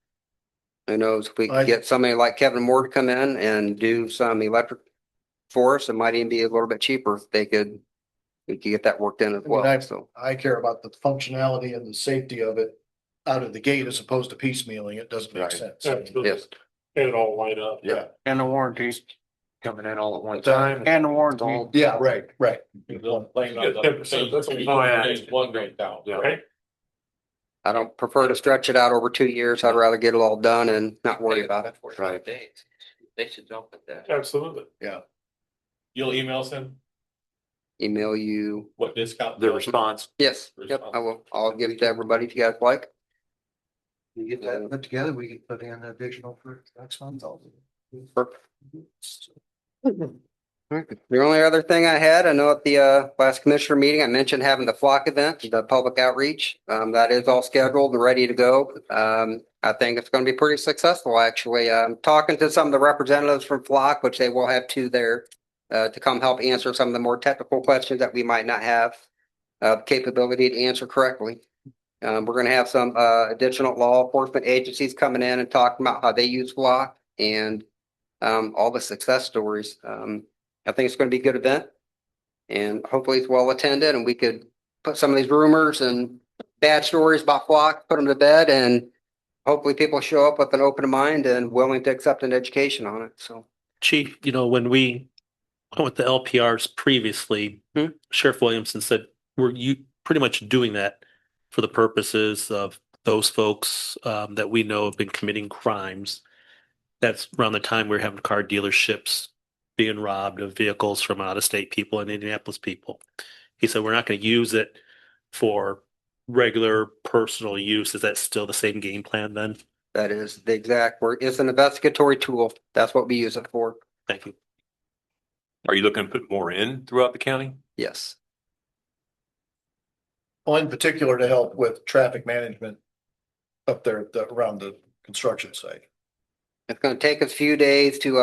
who knows, if we I- could get somebody like Kevin Moore to come in and do some electric for us, it might even be a little bit cheaper. If we could get that worked in as I mean, well, so. I care about the functionality and the safety of it out of the gate as opposed to piecemealing. It doesn't make Right. sense. Absolutely. Yes. And it all line up. Yeah. And the warranty. Coming in all at one What's that? time. And the warranty. Yeah, right. You get 10%, that's what we Oh, yeah. do. One break down, Yeah. right? I don't prefer to stretch it out over 2 years. I'd rather get it all done and not worry about it. Right. They should jump at that. Absolutely. You'll email us in Email you. what discount? The response. Yes, yep, I will. I'll give it to everybody if you guys like. You get that put together, we can put in additional for next month. The only other thing I had, I know at the last commissioner meeting, I mentioned having the flock event, the public outreach. That is all scheduled and ready to go. I think it's going to be pretty successful, actually. Talking to some of the representatives from Flock, which they will have 2 there, to come help answer some of the more technical questions that we might not have the capability to answer correctly. We're going to have some additional law enforcement agencies coming in and talking about how they use Flock and all the success stories. I think it's going to be a good event, and hopefully it's well attended, and we could put some of these rumors and bad stories about Flock, put them to bed, and hopefully people show up with an open mind and willing to accept an education on it. So Chief, when we went with the LPRs previously, Sheriff Williamson said, were you pretty much doing that for the purposes of those folks that we know have been committing crimes? That's around the time we were having car dealerships being robbed of vehicles from out-of-state people and Indianapolis people. He said, we're not going to use it for regular personal use. Is that still the same game plan then? that is the exact word. It's an investigatory tool. That's what we use it for. Thank you. Are you looking to put more in throughout the county? Yes. Well, in particular to help with traffic management up there around the construction site. It's going to take us a few days to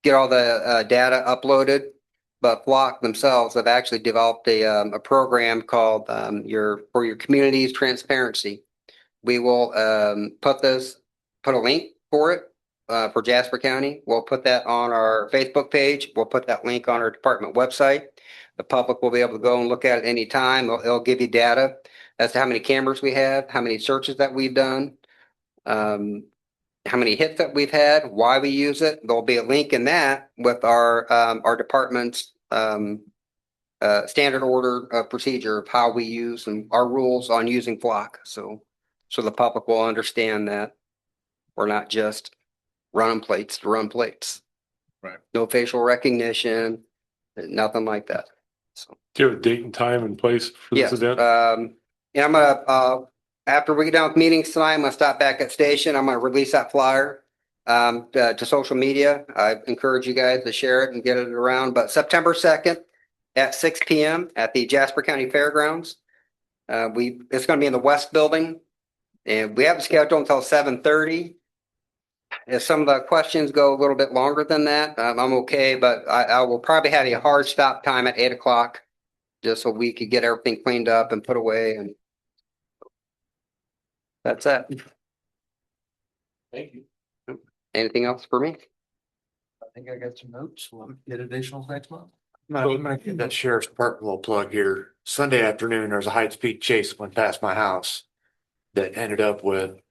get all the data uploaded, but Flock themselves have actually developed a program called for your community's transparency. We will put a link for it for Jasper County. We'll put that on our Facebook page. We'll put that link on our department website. The public will be able to go and look at it anytime. It'll give you data as to how many cameras we have, how many searches that we've done, how many hits that we've had, why we use it. There'll be a link in that with our department's standard order of procedure of how we use and our rules on using Flock. So the public will understand that we're not just running plates to run plates. Right. No facial recognition, nothing like that. So Do you have a date and time and place for this yes, event? and I'm gonna after we get done with meetings tonight, I'm gonna stop back at station. I'm gonna release that flyer to social media. I encourage you guys to share it and get it around. But September 2nd at 6 p.m. at the Jasper County Fairgrounds. It's gonna be in the West Building, and we have it scheduled until 7:30. If some of the questions go a little bit longer than that, I'm okay, but I will probably have a hard stop time at 8 o'clock, just so we could get everything cleaned up and put away, and that's it. Thank you. Anything else for me? I think I got some notes. We'll get additional next month. I'm gonna give that sheriff's department a little plug here. Sunday afternoon, there was a high-speed chase that went past my house that ended up with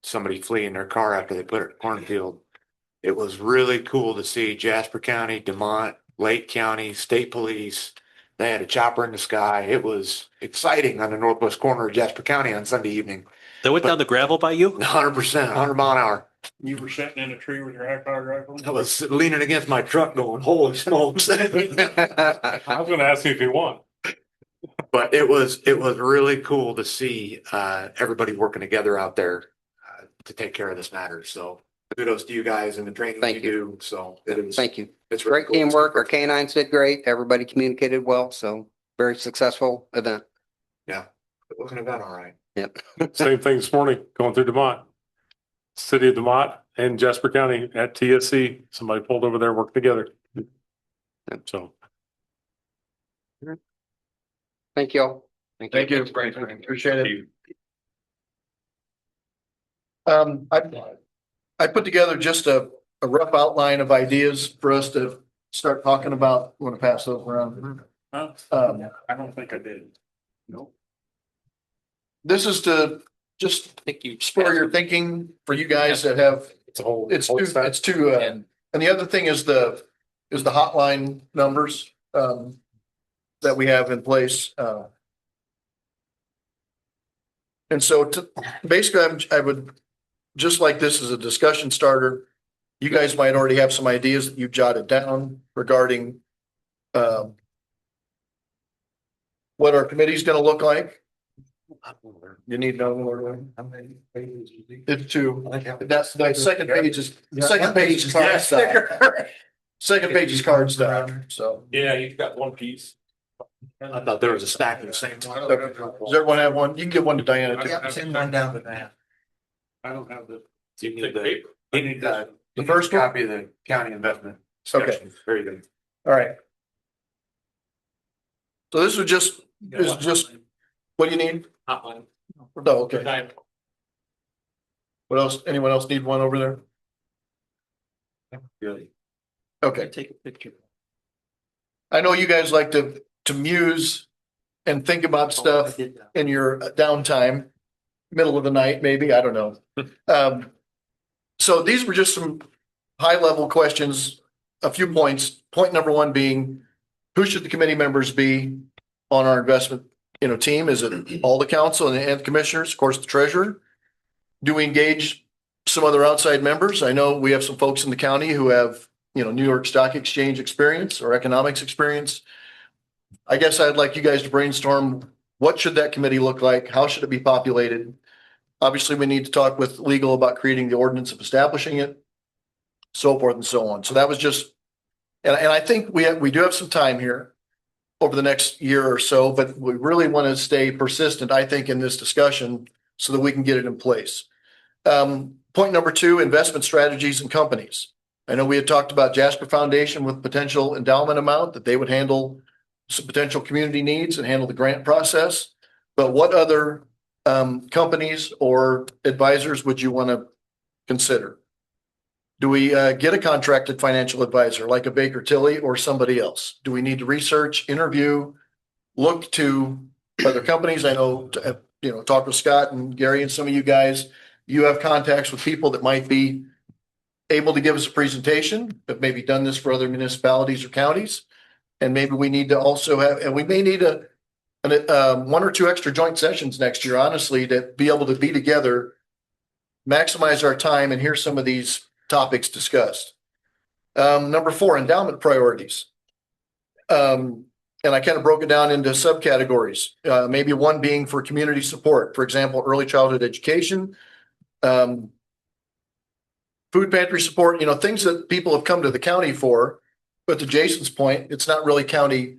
somebody fleeing their car after they put it in a cornfield. It was really cool to see Jasper County, Demont, Lake County, State Police. They had a chopper in the sky. It was exciting on the northwest corner of Jasper County on Sunday evening. They went down the gravel by you? 100%, 100 mile an hour. You were sitting in a tree with your high-powered rifle? I was leaning against my truck going, holy smokes. I was gonna ask you if you won. But it was really cool to see everybody working together out there to take care of this matter. So kudos to you guys and the training Thank you you. do. So it is. Thank you. It's really Great cool. teamwork. Our canines did great. Everybody communicated well, so very successful event. Yeah, it was an event, all right. Yep. Same thing this morning, going through Demont. City of Demont and Jasper County at TSC. Somebody pulled over there, worked together. So. Thank you all. Thank you. Appreciate it. I put together just a rough outline of ideas for us to start talking about. Want to pass those around? I don't think I did. Nope. This is to just spur your thinking for you guys that have, It's a whole. it's whole two, set. it's two, and the other thing is the hotline numbers, that we have in place. And so basically, I would just like this as a discussion starter. You guys might already have some ideas that you jotted down regarding what our committee's gonna look like. You need another one? How many pages is he? It's two. I think That's the second page is, Yeah. second page is card stuff. Second page is card stuff, so. Yeah, you've got one piece. I thought there was a stack of the same one. Does everyone have one? You can give one to Diana too. Yeah, send one down to that. I don't have the. You need thick the- paper. You need the The first one? copy of the county investment. Okay. discussion. Very good. All right. So this is just, what do you need? Hotline. Oh, okay. What else? Anyone else need one over there? Good. Okay. Take a picture. I know you guys like to muse and think about stuff in your downtime, middle of the night, maybe, I don't know. So these were just some high level questions, a few points. Point number one being, who should the committee members be on our investment, team? Is it all the council and the commissioners, of course, the treasurer? Do we engage some other outside members? I know we have some folks in the county who have, New York Stock Exchange experience or economics experience. I guess I'd like you guys to brainstorm, what should that committee look like? How should it be populated? Obviously, we need to talk with legal about creating the ordinance of establishing it, so forth and so on. So that was just, and I think we do have some time here over the next year or so, but we really want to stay persistent, I think, in this discussion so that we can get it in place. Point number two, investment strategies and companies. I know we had talked about Jasper Foundation with potential endowment amount that they would handle some potential community needs and handle the grant process. But what other companies or advisors would you want to consider? Do we get a contracted financial advisor like a Baker Tilly or somebody else? Do we need to research, interview, look to other companies? I know, talk with Scott and Gary and some of you guys. You have contacts with people that might be able to give us a presentation, but maybe done this for other municipalities or counties. And maybe we need to also have, and we may need one or two extra joint sessions next year, honestly, to be able to be together, maximize our time and hear some of these topics discussed. Number 4, endowment priorities. And I kind of broke it down into subcategories. Maybe one being for community support, for example, early childhood education, food pantry support, things that people have come to the county for. But to Jason's point, it's not really a county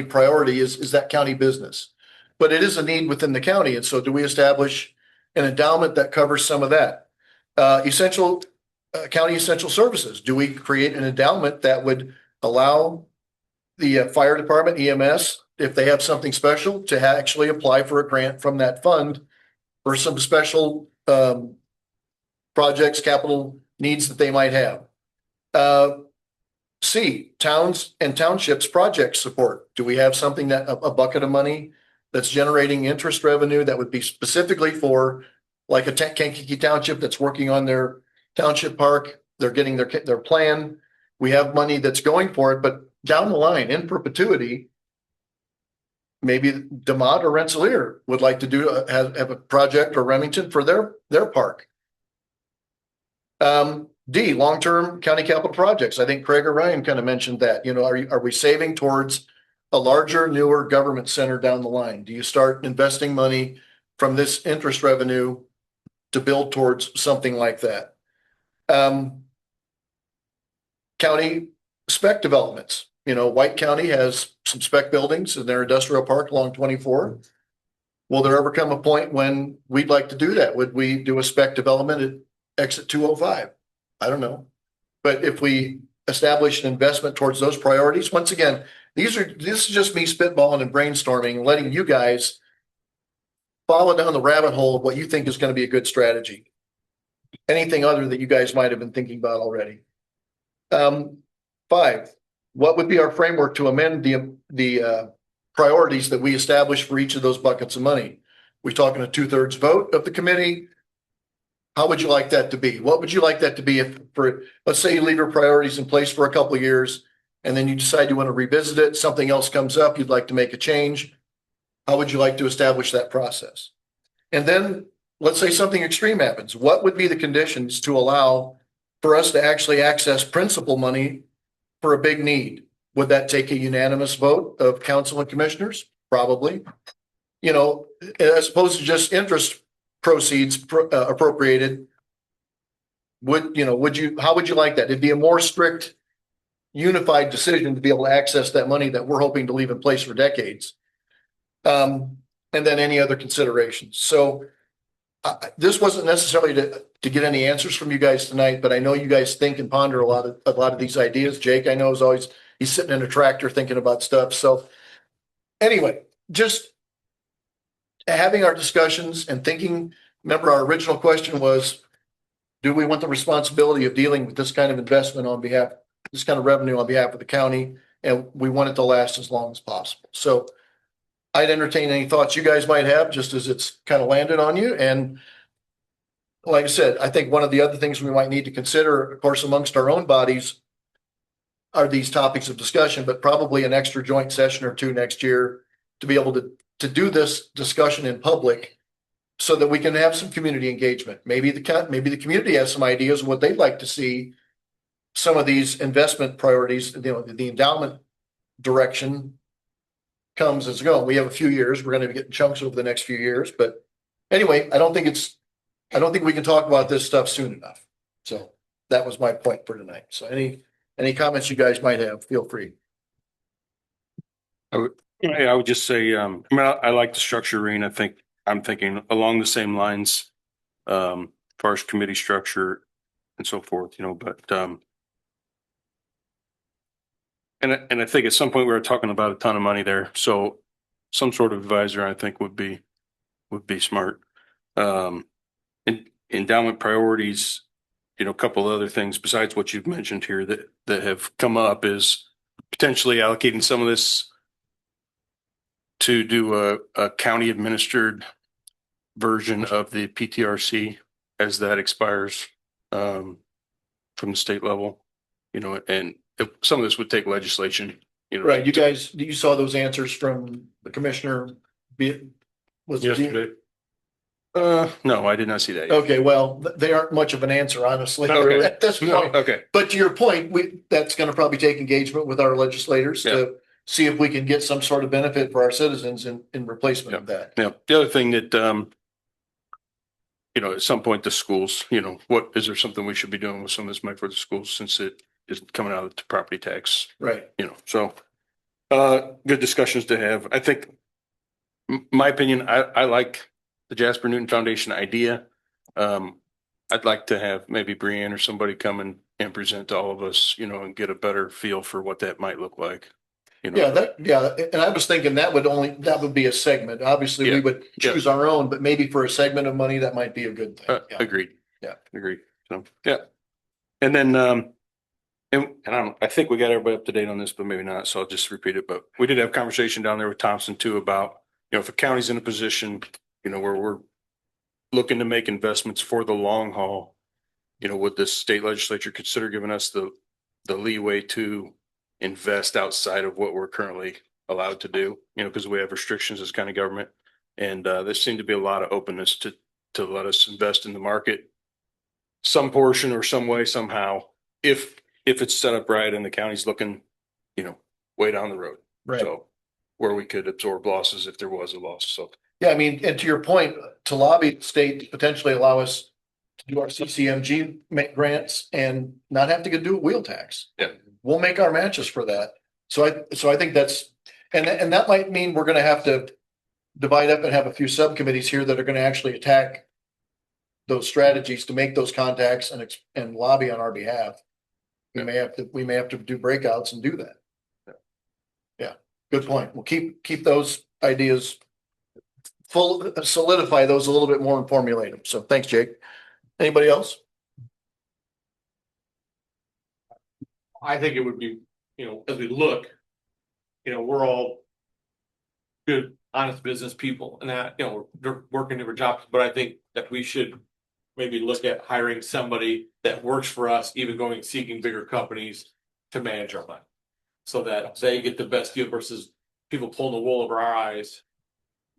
priority is that county business, but it is a need within the county. And so do we establish an endowment that covers some of that? County essential services. Do we create an endowment that would allow the fire department, EMS, if they have something special, to actually apply for a grant from that fund for some special projects, capital needs that they might have? C, towns and townships project support. Do we have something that a bucket of money that's generating interest revenue that would be specifically for like a Kankakee Township that's working on their township park? They're getting their plan. We have money that's going for it, but down the line in perpetuity, maybe DeMott or Rensselaer would like to do have a project, or Remington for their park. D, long-term county capital projects. I think Craig or Ryan kind of mentioned that. Are we saving towards a larger, newer government center down the line? Do you start investing money from this interest revenue to build towards something like that? County spec developments. White County has some spec buildings in their industrial park along 24. Will there ever come a point when we'd like to do that? Would we do a spec development at exit 205? I don't know. But if we establish an investment towards those priorities, once again, this is just me spitballing and brainstorming, letting you guys follow down the rabbit hole of what you think is going to be a good strategy. Anything other that you guys might have been thinking about already. 5, what would be our framework to amend the priorities that we establish for each of those buckets of money? We talking a 2/3 vote of the committee? How would you like that to be? What would you like that to be let's say you leave your priorities in place for a couple of years and then you decide you want to revisit it, something else comes up, you'd like to make a change. How would you like to establish that process? And then let's say something extreme happens. What would be the conditions to allow for us to actually access principal money for a big need? Would that take a unanimous vote of council and commissioners? Probably. As opposed to just interest proceeds appropriated. How would you like that? It'd be a more strict, unified decision to be able to access that money that we're hoping to leave in place for decades. And then any other considerations. So this wasn't necessarily to get any answers from you guys tonight, but I know you guys think and ponder a lot of these ideas. Jake, I know, he's sitting in a tractor thinking about stuff. So anyway, just having our discussions and thinking. Remember, our original question was, do we want the responsibility of dealing with this kind of investment this kind of revenue on behalf of the county? And we want it to last as long as possible. So I'd entertain any thoughts you guys might have, just as it's kind of landed on you. And like I said, I think one of the other things we might need to consider, of course, amongst our own bodies are these topics of discussion, but probably an extra joint session or two next year to be able to do this discussion in public so that we can have some community engagement. Maybe the community has some ideas of what they'd like to see some of these investment priorities, the endowment direction comes as go. We have a few years. We're going to be getting chunks over the next few years. But anyway, I don't think we can talk about this stuff soon enough. So that was my point for tonight. So any comments you guys might have, feel free. I would just say, I like the structure, Reen. I'm thinking along the same lines, as far as committee structure and so forth, but, and I think at some point we were talking about a ton of money there. So some sort of advisor, I think would be smart. Endowment priorities, you know, a couple of other things besides what you've mentioned here that have come up is potentially allocating some of this to do a county administered version of the PTRC as that expires from the state level, you know, and if some of this would take legislation, you know. Right, you saw those answers from the commissioner, was it Yesterday. No, I did not see that yet. Okay, well, they aren't much of an answer, honestly, Okay. at this point. Okay, But to your point, that's gonna probably take engagement with our legislators Yeah. to see if we can get some sort of benefit for our citizens in replacement of that. yeah. The other thing that, you know, at some point the schools, you know, is there something we should be doing with some of this money for the schools since it is coming out of the property tax, Right. you know, so. Good discussions to have. I think, my opinion, I like the Jasper Newton Foundation idea. I'd like to have maybe Brianne or somebody come and present to all of us, you know, and get a better feel for what that might look like. You know, Yeah, and I was thinking that would be a segment. Obviously, we Yeah. would choose our own, but maybe for a segment of money, that might be a good thing. Yeah. Agreed. Yeah. Agreed. So, yeah. And then, I think we got everybody up to date on this, but maybe not. So I'll just repeat it. But we did have a conversation down there with Thompson too about, you know, if a county's in a position, you know, where we're looking to make investments for the long haul, you know, would the state legislature consider giving us the leeway to invest outside of what we're currently allowed to do, you know, because we have restrictions as county government. And there seemed to be a lot of openness to let us invest in the market, some portion or some way, somehow, if it's set up right and the county's looking, you know, way down the road. Right. So where we could absorb losses if there was a loss. So, Yeah, I mean, and to your point, to lobby the state to potentially allow us to do our CCMG grants and not have to do a wheel tax. Yeah. We'll make our matches for that. So I think that's, and that might mean we're gonna have to divide up and have a few subcommittees here that are gonna actually attack those strategies to make those contacts and lobby on our behalf. We may have to do breakouts and do that. Yeah, good point. We'll keep those ideas solidify those a little bit more and formulate them. So thanks, Jake. Anybody else? I think it would be, you know, as we look, you know, we're all good, honest business people and that, you know, they're working different jobs, but I think that we should maybe look at hiring somebody that works for us, even going seeking bigger companies to manage our money. So that they get the best deal versus people pulling the wool over our eyes.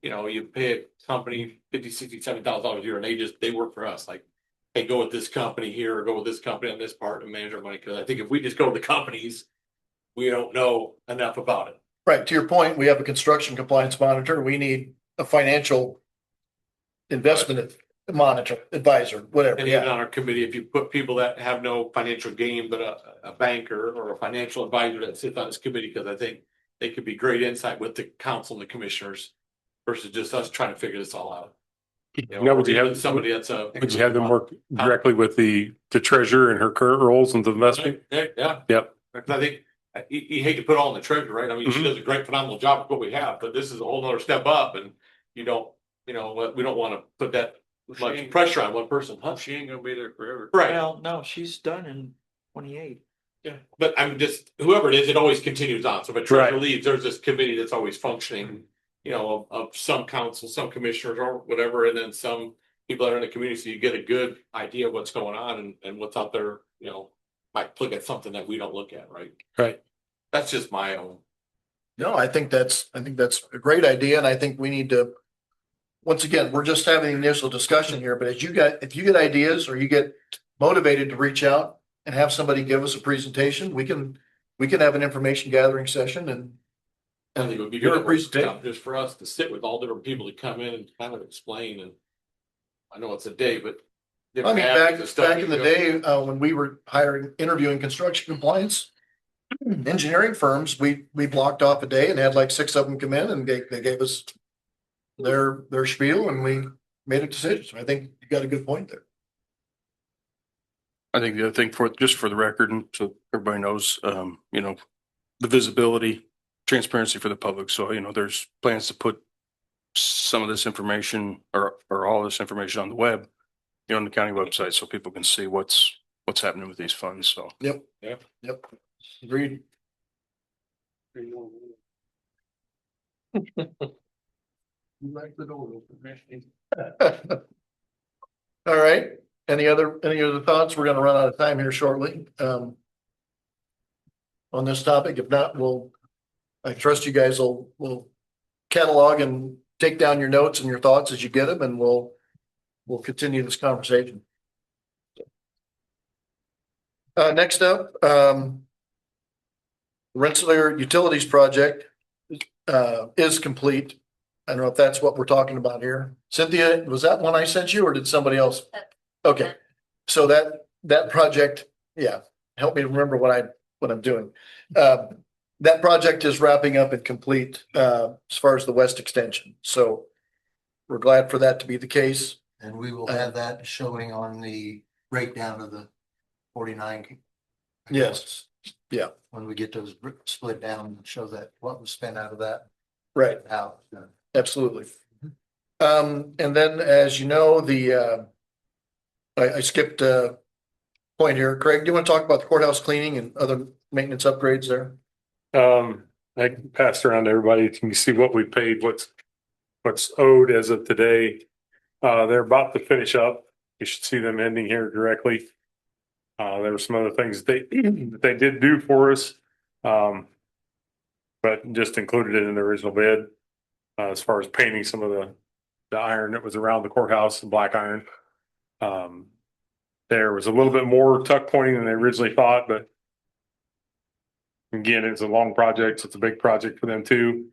You know, you pay a company $50,000, $60,000, $70,000 a year and they work for us. Like, hey, go with this company here or go with this company on this part and manage our money. Cause I think if we just go to the companies, we don't know enough about it. Right. To your point, we have a construction compliance monitor. We need a financial investment monitor, advisor, whatever. And even on our committee, if you put people that have no financial gain, but a banker or a financial advisor that sits on this committee, because I think they could be great insight with the council and the commissioners versus just us trying to figure this all out. You know, Now, would you even have somebody that's would you have them work directly with the treasurer and her current roles in the investment? Yeah. Yep. Because I think you hate to put all in the treasurer, right? I mean, she Mhm. does a great, phenomenal job with what we have, but this is a whole nother step up and you don't, you know, we don't want to put that much pressure on one person, huh? She ain't gonna be there forever. Right. Well, no, she's done in 28. Yeah, but I'm just, whoever it is, it always continues on. So if a treasurer Right. leaves, there's this committee that's always functioning, you know, of some council, some commissioners or whatever, and then some people that are in the community, so you get a good idea of what's going on and what's out there, you know, might look at something that we don't look at, right? Right. That's just my own. No, I think that's a great idea. And I think we need to, once again, we're just having the initial discussion here, but if you get ideas or you get motivated to reach out and have somebody give us a presentation, we can have an information gathering session and I think it would be Your good presentation. just for us to sit with all different people to come in and kind of explain and I know it's a day, but. I mean, different avenues of back in the stuff. day, when we were interviewing construction compliance engineering firms, we blocked off a day and had like 6 of them come in and they gave us their spiel and we made a decision. So I think you got a good point there. I think the other thing for the record, and so everybody knows, you know, the visibility, transparency for the public. So, you know, there's plans to put some of this information or all this information on the web, you know, on the county website so people can see what's what's happening with these funds. So. Yep. Yep. Yep. Agreed. All right. Any other thoughts? We're gonna run out of time here shortly. On this topic. If not, I trust you guys will catalog and take down your notes and your thoughts as you get them, and we'll continue this conversation. Next up, Rensselaer Utilities project is complete. I don't know if that's what we're talking about here. Cynthia, was that one I sent you or did somebody else? Okay, so that project, yeah, help me remember what I'm doing. That project is wrapping up and complete as far as the west extension. So we're glad for that to be the case. And we will have that showing on the breakdown of the 49. Yes, yeah, When we get those split down, show that what was spent out of that. right. How. Absolutely. And then, as you know, I skipped a point here. Craig, do you want to talk about the courthouse cleaning and other maintenance upgrades there? I passed around to everybody. You can see what we paid, what's owed as of today. They're about to finish up. You should see them ending here directly. There were some other things that they did do for us. But just included it in the original bid. As far as painting some of the iron that was around the courthouse, the black iron. There was a little bit more tuck pointing than they originally thought, but again, it's a long project. It's a big project for them too.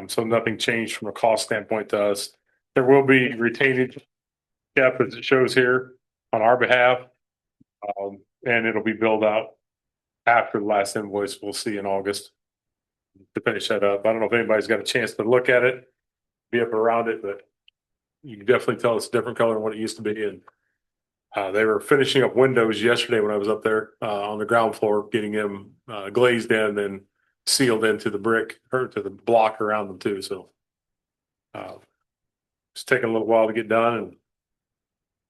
So nothing changed from a cost standpoint to us. There will be retainage cap as it shows here on our behalf. And it'll be billed out after the last invoice we'll see in August to finish that up. I don't know if anybody's got a chance to look at it, be up around it, but you can definitely tell it's a different color than what it used to be. And they were finishing up windows yesterday when I was up there on the ground floor, getting them glazed in and sealed into the brick or to the block around them too. So it's taking a little while to get done, and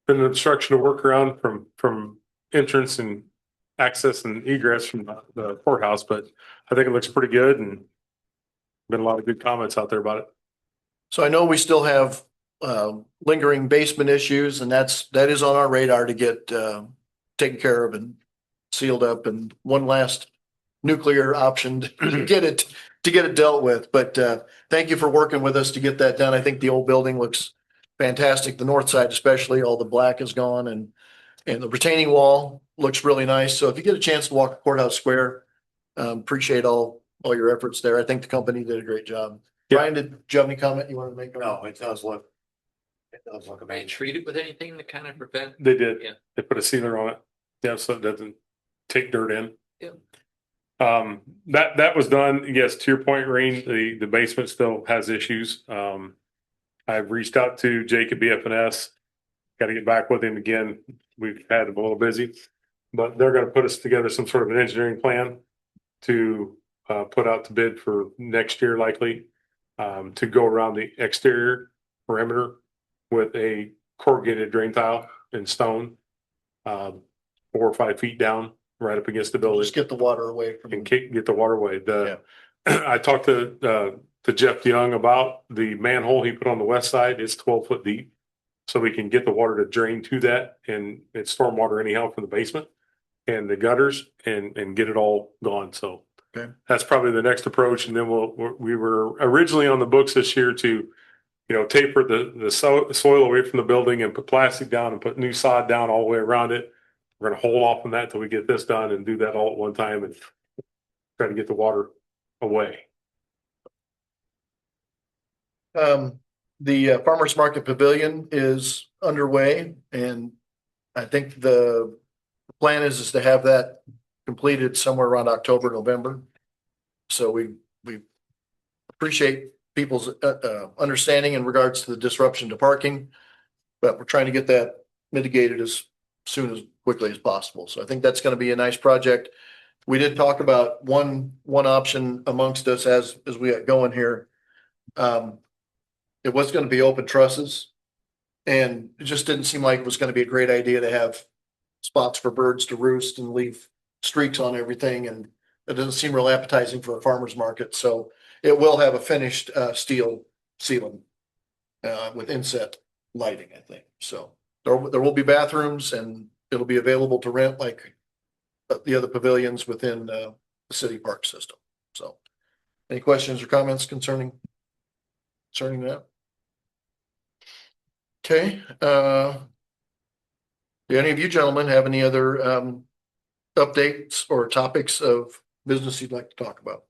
been an obstruction to work around from entrance and access and egress from the courthouse, but I think it looks pretty good and been a lot of good comments out there about it. So I know we still have lingering basement issues, and that is on our radar to get taken care of and sealed up, and one last nuclear option to get it dealt with. But thank you for working with us to get that done. I think the old building looks fantastic. The north side especially, all the black is gone, and the retaining wall looks really nice. So if you get a chance to walk Courthouse Square, appreciate all your efforts there. I think the company did a great job. Yeah. Brian, did you have any comment you want to make? No, it does look They treat it with anything to kind of prevent. They did. Yeah. They put a sealer on it. Yeah, so it doesn't take dirt in. Yeah. That was done. Yes, to your point, Reen, the basement still has issues. I've reached out to Jacob BFNS. Got to get back with him again. We've had him a little busy, but they're going to put us together some sort of an engineering plan to put out to bid for next year, likely to go around the exterior perimeter with a corrugated drain tile in stone, 4 or 5 feet down, right up against the building. Just get the water away from And get the water away. I talked to Jeff Young about the manhole he put on the west side. It's 12 foot deep. So we can get the water to drain to that, and it's stormwater anyhow from the basement and the gutters and get it all gone. So okay. That's probably the next approach. And then we were originally on the books this year to, taper the soil away from the building and put plastic down and put new sod down all the way around it. We're going to hold off on that till we get this done and do that all at one time and try to get the water away. The Farmers Market Pavilion is underway, and I think the plan is to have that completed somewhere around October, November. So we appreciate people's understanding in regards to the disruption to parking, but we're trying to get that mitigated as quickly as possible. So I think that's going to be a nice project. We did talk about one option amongst us as we got going here. It was going to be open trusses, and it just didn't seem like it was going to be a great idea to have spots for birds to roost and leave streaks on everything, and it doesn't seem real appetizing for a farmer's market, so it will have a finished steel ceiling with inset lighting, I think. So there will be bathrooms, and it'll be available to rent like the other pavilions within the city park system. So any questions or comments concerning that? Okay, do any of you gentlemen have any other updates or topics of business you'd like to talk about?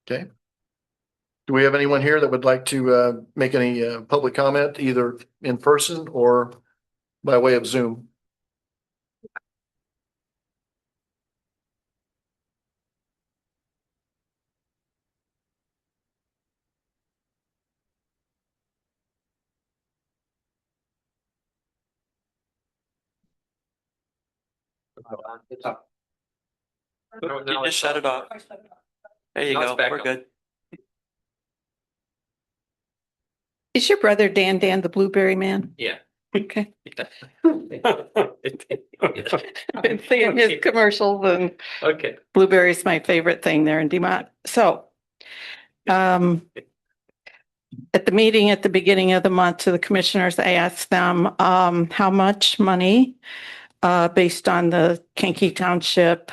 Okay. Do we have anyone here that would like to make any public comment, either in person or by way of Zoom? You just shut it off. There you go. We're good. Is your brother Dan the Blueberry Man? Yeah. Okay. I've been seeing his commercials, and Okay. blueberry is my favorite thing there in Demont. So, at the meeting at the beginning of the month to the commissioners, I asked them how much money, based on the Kankakee Township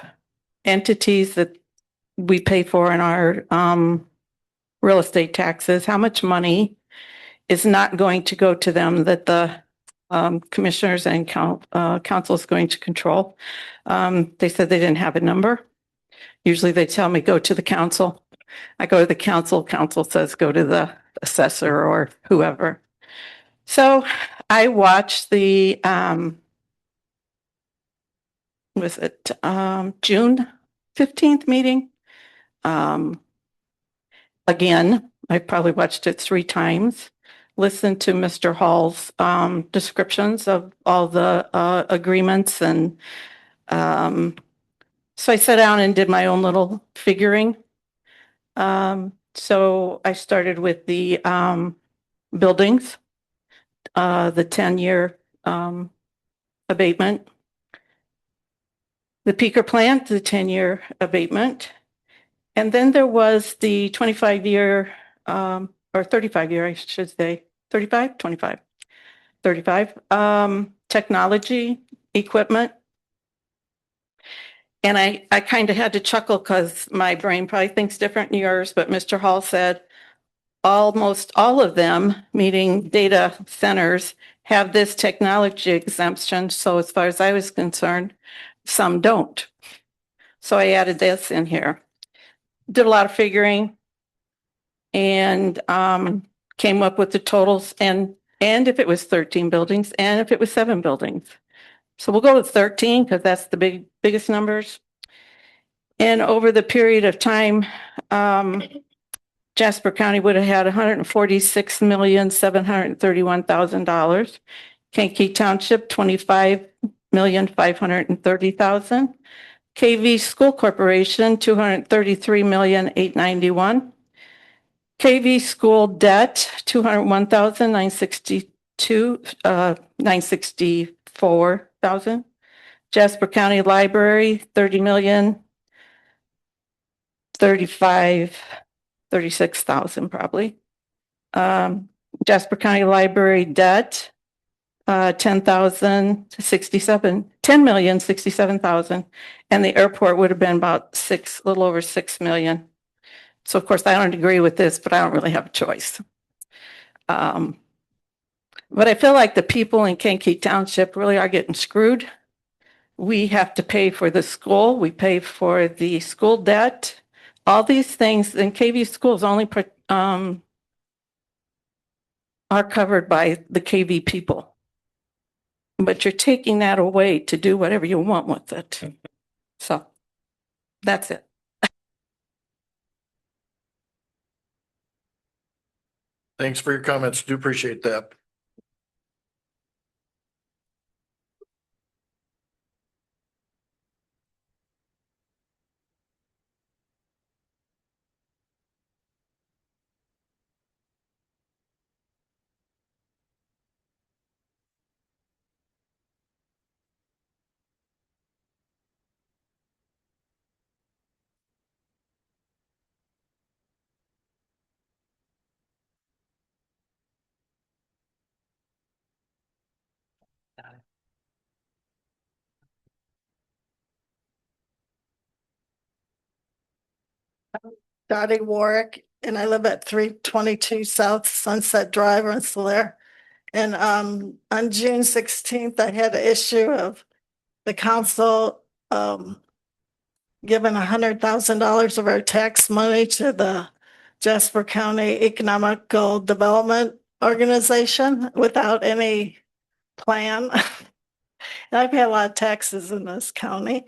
entities that we pay for in our real estate taxes, how much money is not going to go to them that the commissioners and council is going to control. They said they didn't have a number. Usually they tell me go to the council. I go to the council. Council says go to the assessor or whoever. So I watched the was it June 15th meeting. Again, I probably watched it 3 times. Listened to Mr. Hall's descriptions of all the agreements, and so I sat down and did my own little figuring. So I started with the buildings, the 10-year abatement, the peaker plant, the 10-year abatement, and then there was the 25-year or 35-year, I should say, 35, 25, 35, technology equipment. And I kind of had to chuckle because my brain probably thinks different than yours, but Mr. Hall said almost all of them, meaning data centers, have this technology exemption. So as far as I was concerned, some don't. So I added this in here. Did a lot of figuring and came up with the totals, and if it was 13 buildings and if it was 7 buildings. So we'll go with 13 because that's the biggest numbers. And over the period of time, Jasper County would have had $146,731,000. Kankakee Township, $25,530,000. KV School Corporation, $233,891,000. KV School Debt, $964,000. Jasper County Library, $30,036,000 probably. Jasper County Library debt, $10,067,000, and the airport would have been about a little over 6 million. So of course I don't agree with this, but I don't really have a choice. But I feel like the people in Kankakee Township really are getting screwed. We have to pay for the school. We pay for the school debt. All these things, and KV schools only are covered by the KV people. But you're taking that away to do whatever you want with it. So that's it. Thanks for your comments. Do appreciate that. Dottie Warwick, and I live at 322 South Sunset Drive, Rensselaer. And on June 16th, I had an issue of the council giving $100,000 of our tax money to the Jasper County Economical Development Organization without any plan. And I pay a lot of taxes in this county.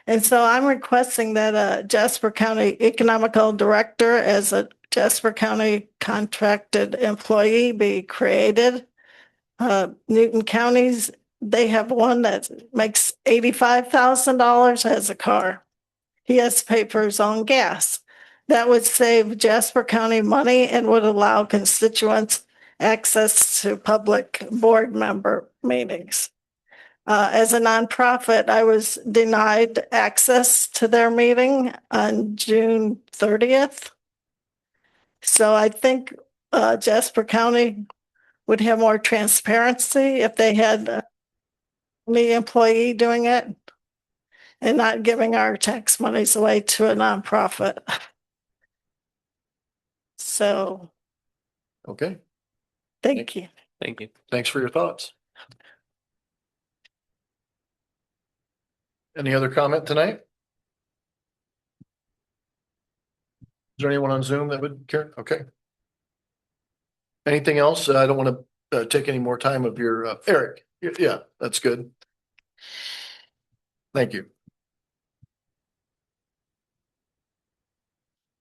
And so I'm requesting that a Jasper County Economical Director as a Jasper County contracted employee be created. Newton counties, they have one that makes $85,000, has a car. He has to pay for his own gas. That would save Jasper County money and would allow constituents access to public board member meetings. As a nonprofit, I was denied access to their meeting on June 30th. So I think Jasper County would have more transparency if they had me employee doing it and not giving our tax monies away to a nonprofit. So Okay, thank you. Thank you. thanks for your thoughts. Any other comment tonight? Is there anyone on Zoom that would care? Okay. Anything else? I don't want to take any more time of your, Eric. Yeah, that's good. Thank you.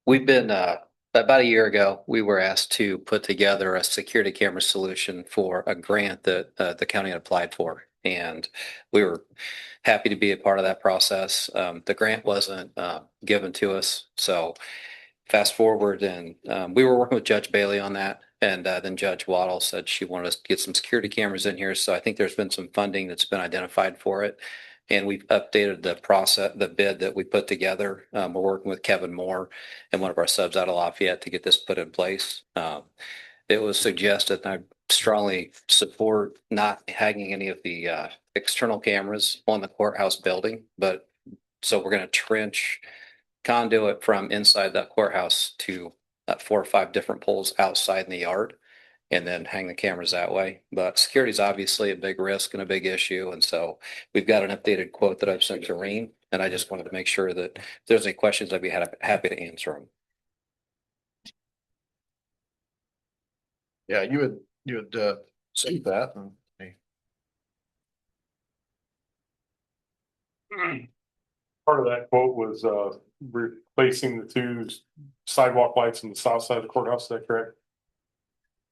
We've been, about a year ago, we were asked to put together a security camera solution for a grant that the county had applied for. And we were happy to be a part of that process. The grant wasn't given to us. So fast forward, and we were working with Judge Bailey on that. And then Judge Waddle said she wanted us to get some security cameras in here. So I think there's been some funding that's been identified for it. And we've updated the process, the bid that we put together. We're working with Kevin Moore and one of our subs out of Lafayette to get this put in place. It was suggested, and I strongly support not hanging any of the external cameras on the courthouse building, but so we're going to trench conduit from inside that courthouse to 4 or 5 different poles outside in the yard and then hang the cameras that way. But security is obviously a big risk and a big issue. And so we've got an updated quote that I've sent to Reen, and I just wanted to make sure that if there's any questions, I'd be happy to answer them. Yeah, you would say that. Part of that quote was replacing the 2 sidewalk lights on the south side of the courthouse. Is that correct?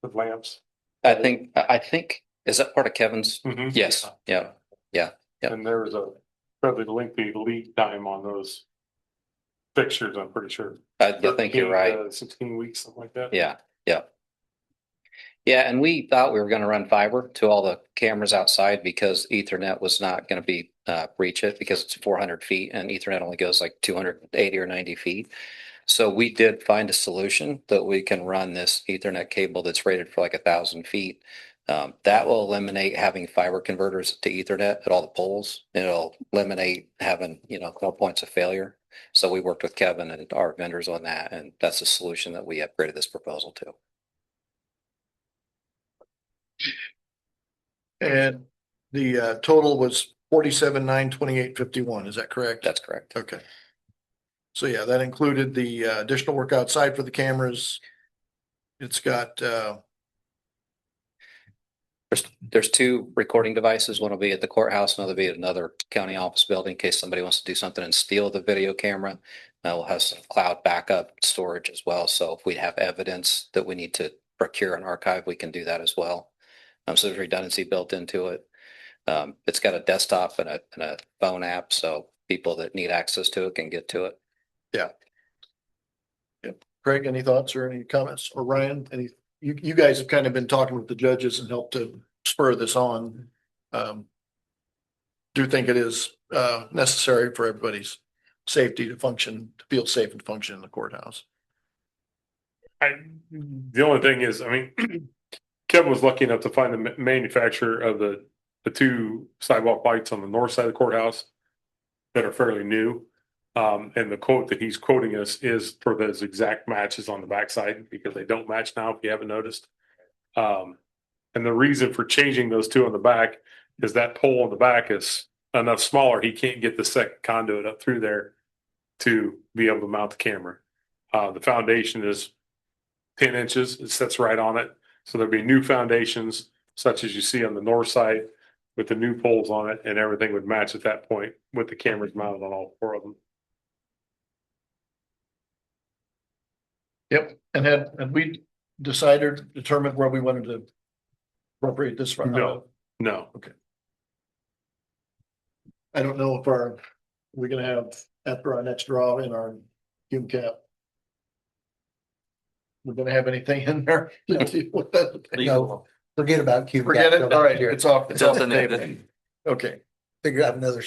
With lamps. I think, is that part of Kevin's? Mhm. Yes. Yeah. Yeah. And there was a fairly lengthy lead time on those fixtures, I'm pretty sure. I think you're right. 16 weeks, something like that. Yeah. Yeah. Yeah. And we thought we were going to run fiber to all the cameras outside because Ethernet was not going to be reach it because it's 400 feet and Ethernet only goes like 280 or 90 feet. So we did find a solution that we can run this Ethernet cable that's rated for like 1,000 feet. That will eliminate having fiber converters to Ethernet at all the poles. It'll eliminate having, more points of failure. So we worked with Kevin and our vendors on that, and that's a solution that we upgraded this proposal to. And the total was 47,928.51. Is that correct? That's correct. Okay. So yeah, that included the additional work outside for the cameras. It's got There's 2 recording devices. One will be at the courthouse, another will be at another county office building in case somebody wants to do something and steal the video camera. We'll have some cloud backup storage as well. So if we have evidence that we need to procure and archive, we can do that as well. So there's redundancy built into it. It's got a desktop and a phone app, so people that need access to it can get to it. Yeah. Yep. Craig, any thoughts or any comments? Or Ryan, you guys have kind of been talking with the judges and helped to spur this on. Do you think it is necessary for everybody's safety to function, to feel safe and function in the courthouse? The only thing is, Kevin was lucky enough to find the manufacturer of the the two sidewalk lights on the north side of the courthouse that are fairly new. And the quote that he's quoting us is for those exact matches on the backside because they don't match now, if you haven't noticed. And the reason for changing those two on the back is that pole on the back is enough smaller. He can't get the second conduit up through there to be able to mount the camera. The foundation is 10 inches. It sits right on it. So there'll be new foundations such as you see on the north side with the new poles on it, and everything would match at that point with the cameras mounted on all four of them. Yep, and had we determined where we wanted to appropriate this from? No. Okay. I don't know if we're gonna have, after our next draw in our fume cap, we're gonna have anything in there. No, forget about Q. Forget it, all right, it's off the Doesn't table. it? Okay, Figure out another.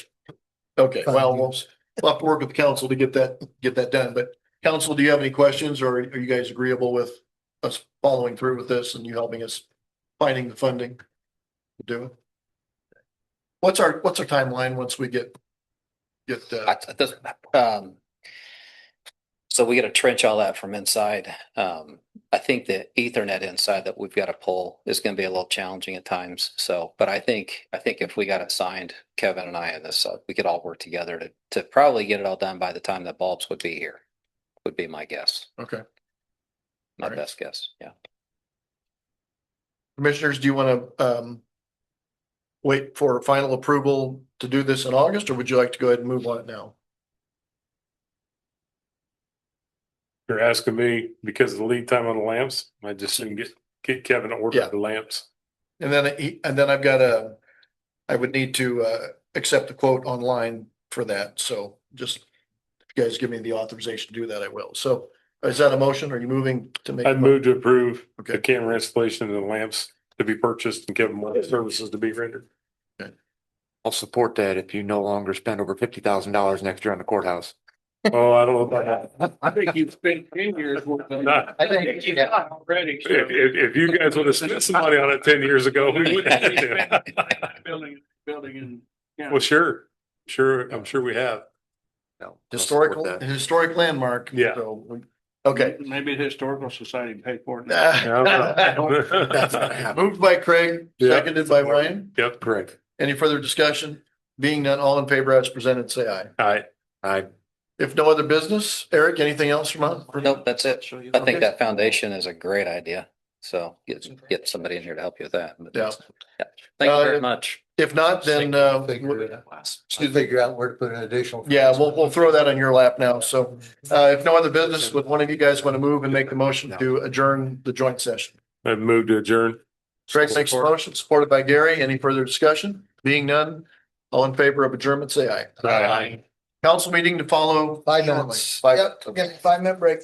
okay, Fine, well, use. we'll have to work with the council to get that done, but council, do you have any questions, or are you guys agreeable with us following through with this and you helping us finding the funding to do it? What's our timeline once we get So we got to trench all that from inside. I think the Ethernet inside that we've got to pull is going to be a little challenging at times. So, but I think if we got it signed, Kevin and I and this, we could all work together to probably get it all done by the time that bulbs would be here, would be my guess. Okay. My All right. best guess. Yeah. Commissioners, do you want to wait for final approval to do this in August, or would you like to go ahead and move on it now? You're asking me because of the lead time on the lamps. I just didn't get Kevin to order Yeah. the lamps. And then I've got I would need to accept the quote online for that. So just if you guys give me the authorization to do that, I will. So is that a motion? Are you moving to make? I'd move to approve Okay. the camera installation and the lamps to be purchased and give them more services to be rendered. I'll support that if you no longer spend over $50,000 next year on the courthouse. Oh, I don't know about that. I think you've spent 10 years worth of. Nah. I think you've done already. so- If you guys would have spent some money on it 10 years ago, we would have. Building and. Well, sure, I'm sure we have. No, I'll support Historical, that. historic landmark. Yeah. Okay. Maybe the Historical Society paid for it. That's not happening. Moved by Craig, Yeah. seconded by Ryan. Yep, Correct. Any further discussion? Being none, all in favor as presented, say aye. all right. If no other business, Eric, anything else from us? Nope, that's it. I Okay. think that foundation is a great idea. So get somebody in here to help you with that. But Yeah. yeah. Thank you very if- much. If not, then, Figure out where to put an additional. yeah, we'll throw that on your lap now. So, if no other business, would one of you guys want to move and make the motion to adjourn the joint session? I've moved to adjourn. Craig makes the motion, supported by Gary. Any further discussion? Being none, all in favor of adjournment, say aye. Aye. Council meeting to follow. 5 shortly. minutes. Five- Yep, okay, 5-minute break.